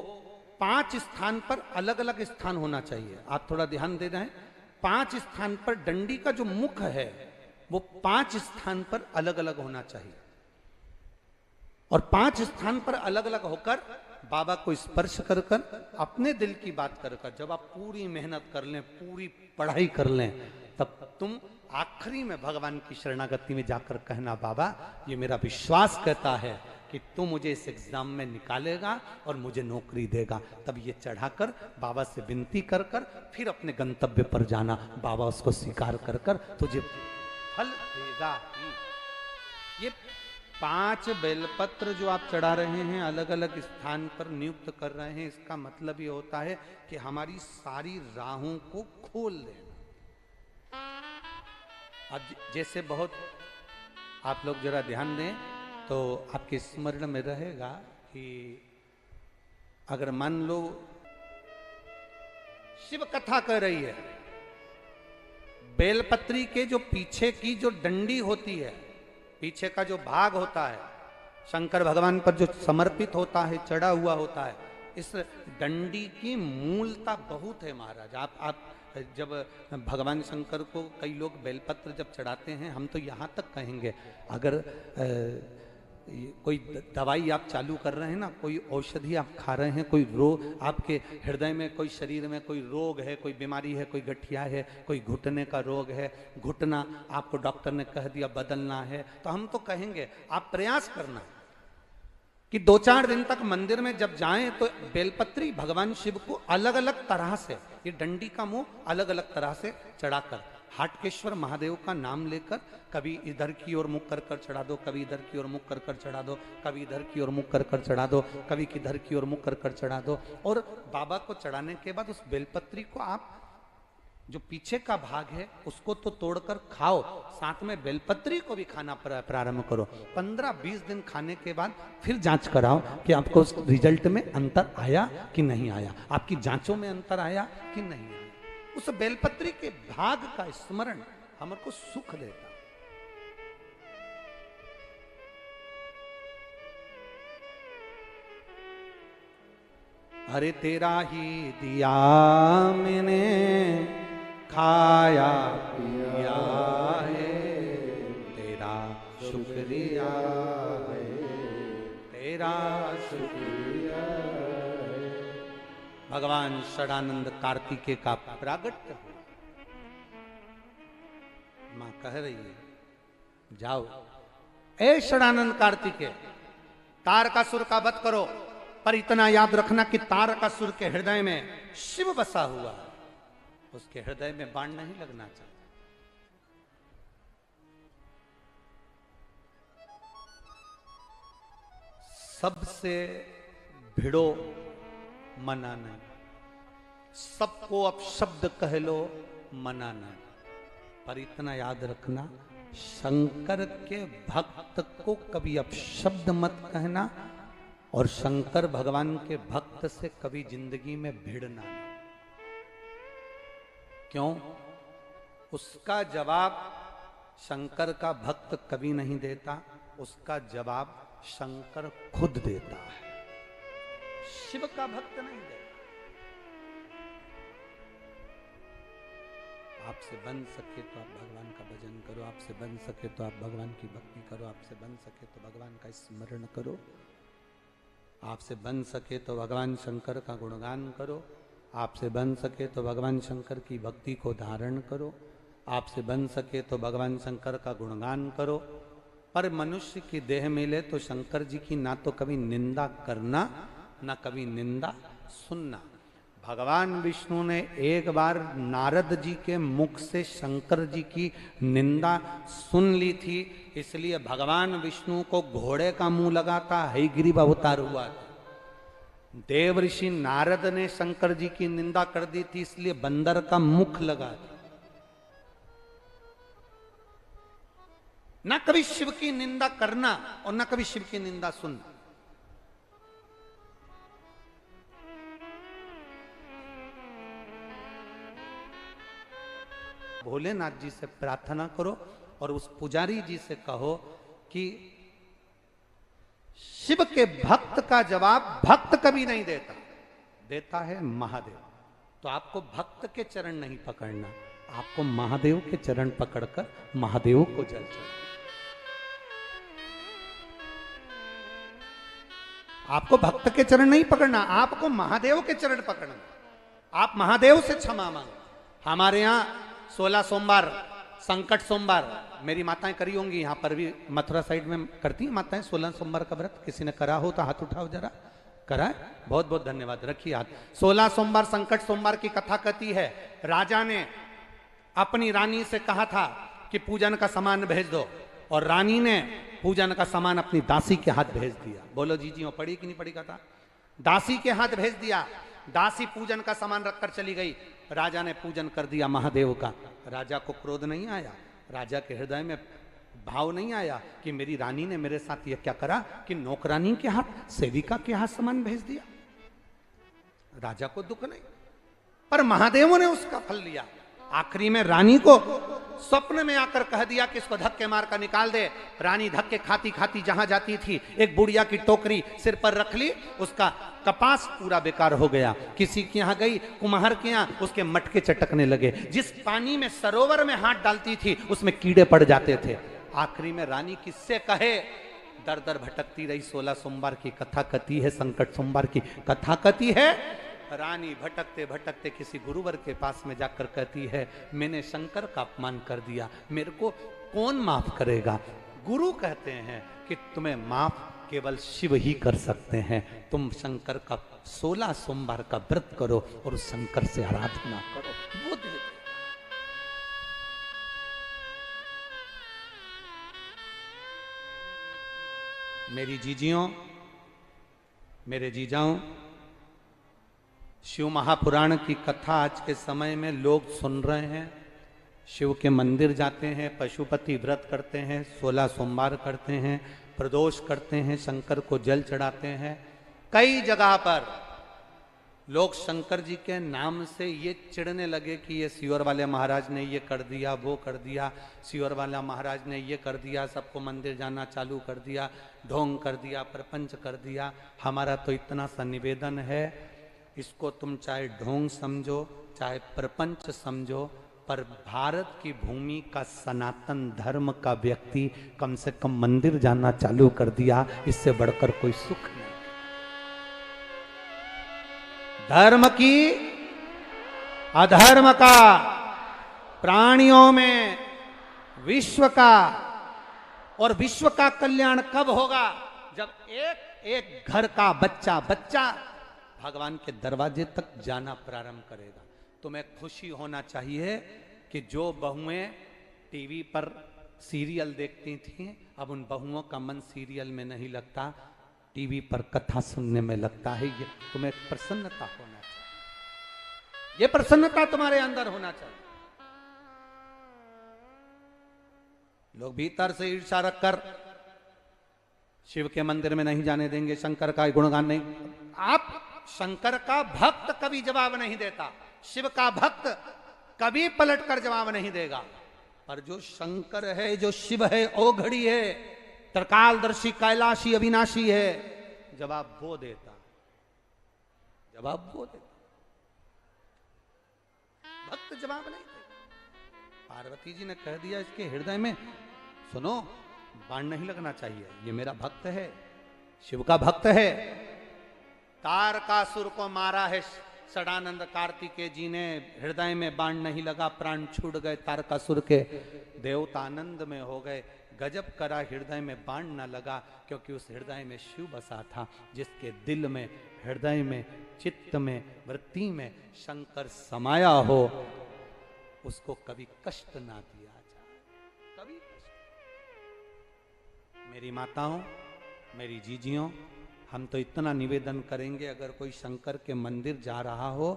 5 स्थान पर अलग अलग स्थान होना चाहिए। आप थोड़ा ध्यान दे रहे हैं, 5 स्थान पर डंडी का जो मुख है, वो 5 स्थान पर अलग अलग होना चाहिए, और 5 स्थान पर अलग अलग होकर बाबा को स्पर्श कर अपने दिल की बात कर जब आप पूरी मेहनत कर लें, पूरी पढ़ाई कर लें, तब तुम आखिरी में भगवान की शरणागति में जाकर कहना, बाबा ये मेरा विश्वास कहता है कि तू मुझे इस एग्जाम में निकालेगा और मुझे नौकरी देगा। तब ये चढ़ाकर बाबा से विनती कर फिर अपने गंतव्य पर जाना, बाबा उसको स्वीकार कर तुझे फल देगा ही। ये 5 बेलपत्र जो आप चढ़ा रहे हैं अलग अलग स्थान पर नियुक्त कर रहे हैं, इसका मतलब ये होता है कि हमारी सारी राहों को खोल देना। अब जैसे बहुत आप लोग जरा ध्यान दें तो आपके स्मरण में रहेगा कि अगर मान लो शिव कथा कर रही है, बेलपत्री के जो पीछे की जो डंडी होती है, पीछे का जो भाग होता है शंकर भगवान पर जो समर्पित होता है, चढ़ा हुआ होता है, इस डंडी की मूलता बहुत है महाराज। आप जब भगवान शंकर को कई लोग बेलपत्र जब चढ़ाते हैं, हम तो यहाँ तक कहेंगे अगर कोई दवाई आप चालू कर रहे हैं ना, कोई औषधि आप खा रहे हैं, कोई रोग आपके हृदय में, कोई शरीर में कोई रोग है, कोई बीमारी है, कोई गठिया है, कोई घुटने का रोग है, घुटना आपको डॉक्टर ने कह दिया बदलना है, तो हम तो कहेंगे आप प्रयास करना कि 2-4 दिन तक मंदिर में जब जाएं तो बेलपत्री भगवान शिव को अलग अलग तरह से, ये डंडी का मुंह अलग अलग तरह से चढ़ाकर, हाटकेश्वर महादेव का नाम लेकर कभी इधर की ओर मुख कर कर चढ़ा दो, कभी इधर की ओर मुख कर कर चढ़ा दो, कभी इधर की ओर मुख कर कर चढ़ा दो, कभी किधर की ओर मुख कर कर चढ़ा दो। और बाबा को चढ़ाने के बाद उस बेलपत्री को आप जो पीछे का भाग है उसको तो तोड़कर खाओ, साथ में बेलपत्री को भी खाना प्रारंभ करो। 15-20 दिन खाने के बाद फिर जांच कराओ कि आपको उस रिजल्ट में अंतर आया कि नहीं आया, आपकी जांचों में अंतर आया कि नहीं आया। उस बेलपत्री के भाग का स्मरण हमको सुख देता। अरे तेरा ही दिया मैंने खाया पिया है, तेरा शुक्रिया है, तेरा शुक्रिया है। भगवान षडानंद कार्तिकेय का प्रागट्य हो। मां कह रही है जाओ ए षडानंद कार्तिकेय, तारकासुर का वध करो, पर इतना याद रखना कि तारकासुर के हृदय में शिव बसा हुआ, उसके हृदय में बाण नहीं लगना चाहिए। सबसे भिड़ो मना नहीं, सबको अपशब्द कह लो मना नहीं, पर इतना याद रखना शंकर के भक्त को कभी अपशब्द मत कहना, और शंकर भगवान के भक्त से कभी जिंदगी में भिड़ना नहीं। क्यों? उसका जवाब शंकर का भक्त कभी नहीं देता, उसका जवाब शंकर खुद देता है, शिव का भक्त नहीं देता। आपसे बन सके तो आप भगवान का भजन करो, आपसे बन सके तो आप भगवान की भक्ति करो, आपसे बन सके तो भगवान का स्मरण करो, आपसे बन सके तो भगवान शंकर का गुणगान करो, आपसे बन सके तो भगवान शंकर की भक्ति को धारण करो, आपसे बन सके तो भगवान शंकर का गुणगान करो। पर मनुष्य की देह मिले तो शंकर जी की ना तो कभी निंदा करना, ना कभी निंदा सुनना। भगवान विष्णु ने एक बार नारद जी के मुख से शंकर जी की निंदा सुन ली थी, इसलिए भगवान विष्णु को घोड़े का मुंह लगाता हयग्रीव अवतार हुआ था। देव ऋषि नारद ने शंकर जी की निंदा कर दी थी, इसलिए बंदर का मुख लगा था। ना कभी शिव की निंदा करना और ना कभी शिव की निंदा सुनना। भोलेनाथ जी से प्रार्थना करो और उस पुजारी जी से कहो कि शिव के भक्त का जवाब भक्त कभी नहीं देता, देता है महादेव। तो आपको भक्त के चरण नहीं पकड़ना, आपको महादेव के चरण पकड़कर महादेव को जल चढ़ाना। आपको भक्त के चरण नहीं पकड़ना, आपको महादेव के चरण पकड़ना। आप महादेव से क्षमा मांगो। हमारे यहाँ 16 सोमवार संकट सोमवार मेरी माताएं करी होंगी, यहाँ पर भी मथुरा साइड में करती हैं माताएं 16 सोमवार का व्रत। किसी ने करा हो तो हाथ उठाओ जरा। करा है? बहुत बहुत धन्यवाद, रखिए हाथ। 16 सोमवार संकट सोमवार की कथा कहती है, राजा ने अपनी रानी से कहा था कि पूजन का सामान भेज दो, और रानी ने पूजन का सामान अपनी दासी के हाथ भेज दिया। बोलो जीजियों, पढ़ी कि नहीं पढ़ी कथा? दासी के हाथ भेज दिया। दासी पूजन का सामान रखकर चली गई। राजा ने पूजन कर दिया महादेव का। राजा को क्रोध नहीं आया, राजा के हृदय में भाव नहीं आया कि मेरी रानी ने मेरे साथ यह क्या करा कि नौकरानी के हाथ, सेविका के हाथ सामान भेज दिया। राजा को दुख नहीं, पर महादेवों ने उसका फल लिया। आखिरी में रानी को स्वप्न में आकर कह दिया कि इसको धक्के मार कर निकाल दे। रानी धक्के खाती खाती जहां जाती थी, एक बुढ़िया की टोकरी सिर पर रख ली, उसका कपास पूरा बेकार हो गया। किसी के यहाँ गई, कुम्हार के यहाँ, उसके मटके चटकने लगे। जिस पानी में, सरोवर में हाथ डालती थी उसमें कीड़े पड़ जाते थे। आखिरी में रानी किससे कहे, दर दर भटकती रही। 16 सोमवार की कथा कथी है, संकट सोमवार की कथा कथी है। रानी भटकते भटकते किसी गुरुवर के पास में जाकर कहती है, मैंने शंकर का अपमान कर दिया, मेरे को कौन माफ करेगा? गुरु कहते हैं कि तुम्हें माफ केवल शिव ही कर सकते हैं। तुम शंकर का 16 सोमवार का व्रत करो और उस शंकर से आराधना करो, वो दे। मेरी जीजियों, मेरे जीजाओं, शिव महापुराण की कथा आज के समय में लोग सुन रहे हैं। शिव के मंदिर जाते हैं, पशुपति व्रत करते हैं, 16 सोमवार करते हैं, प्रदोष करते हैं, शंकर को जल चढ़ाते हैं। कई जगह पर लोग शंकर जी के नाम से ये चिढ़ने लगे कि ये सियोर वाले महाराज ने ये कर दिया, वो कर दिया, सियोर वाला महाराज ने ये कर दिया, सबको मंदिर जाना चालू कर दिया, ढोंग कर दिया, प्रपंच कर दिया। हमारा तो इतना सा निवेदन है, इसको तुम चाहे ढोंग समझो, चाहे प्रपंच समझो, पर भारत की भूमि का सनातन धर्म का व्यक्ति कम से कम मंदिर जाना चालू कर दिया, इससे बढ़कर कोई सुख नहीं। धर्म की अधर्म का, प्राणियों में विश्व का, और विश्व का कल्याण कब होगा? जब एक एक घर का बच्चा भगवान के दरवाजे तक जाना प्रारंभ करेगा। तुम्हें खुशी होना चाहिए कि जो बहुएं टीवी पर सीरियल देखती थीं, अब उन बहुओं का मन सीरियल में नहीं लगता, टीवी पर कथा सुनने में लगता है। ये तुम्हें प्रसन्नता होना चाहिए, ये प्रसन्नता तुम्हारे अंदर होना चाहिए। लोग भीतर से ईर्ष्या रखकर शिव के मंदिर में नहीं जाने देंगे, शंकर का गुणगान नहीं। आप शंकर का भक्त कभी जवाब नहीं देता, शिव का भक्त कभी पलटकर जवाब नहीं देगा, पर जो शंकर है, जो शिव है, ओघड़ी है, त्रिकालदर्शी, कैलाशी, अविनाशी है, जवाब वो देता, जवाब वो देता। भक्त जवाब नहीं देता। पार्वती जी ने कह दिया इसके हृदय में, सुनो, बाण नहीं लगना चाहिए, ये मेरा भक्त है, शिव का भक्त है। तारकासुर को मारा है षडानंद कार्तिकेय जी ने, हृदय में बाण नहीं लगा, प्राण छूट गए तारकासुर के, देवता आनंद में हो गए। गजब करा, हृदय में बाण न लगा, क्योंकि उस हृदय में शिव बसा था। जिसके दिल में, हृदय में, चित्त में, वृत्ति में शंकर समाया हो, उसको कभी कष्ट ना दिया जाए, कभी कष्ट। मेरी माताओं, मेरी जीजियों, हम तो इतना निवेदन करेंगे, अगर कोई शंकर के मंदिर जा रहा हो,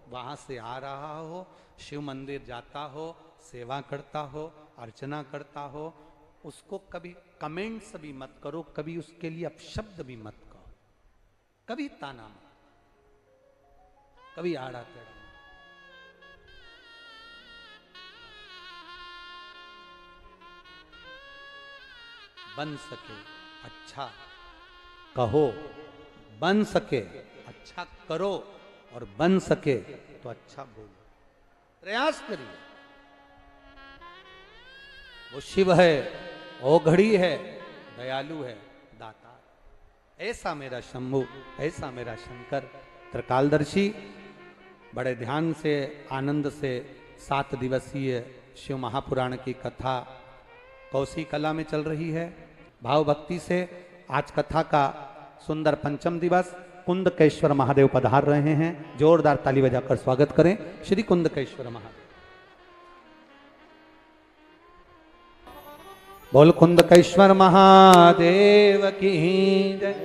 वहां से आ रहा हो, शिव मंदिर जाता हो, सेवा करता हो, अर्चना करता हो, उसको कभी कमेंट्स भी मत करो, कभी उसके लिए अपशब्द भी मत कहो, कभी ताना मत, कभी आड़ा टेढ़ा। बन सके अच्छा कहो, बन सके अच्छा करो, और बन सके तो अच्छा बोलो, प्रयास करिए। वो शिव है, ओघड़ी है, दयालु है, दाता। ऐसा मेरा शंभु, ऐसा मेरा शंकर त्रिकालदर्शी। बड़े ध्यान से, आनंद से 7 दिवसीय शिव महापुराण की कथा कौशी कला में चल रही है। भाव भक्ति से आज कथा का सुंदर पंचम दिवस, कुंदकेश्वर महादेव पधार रहे हैं। जोरदार ताली बजाकर स्वागत करें श्री कुंदकेश्वर महादेव। बोल कुंदकेश्वर महादेव की जय।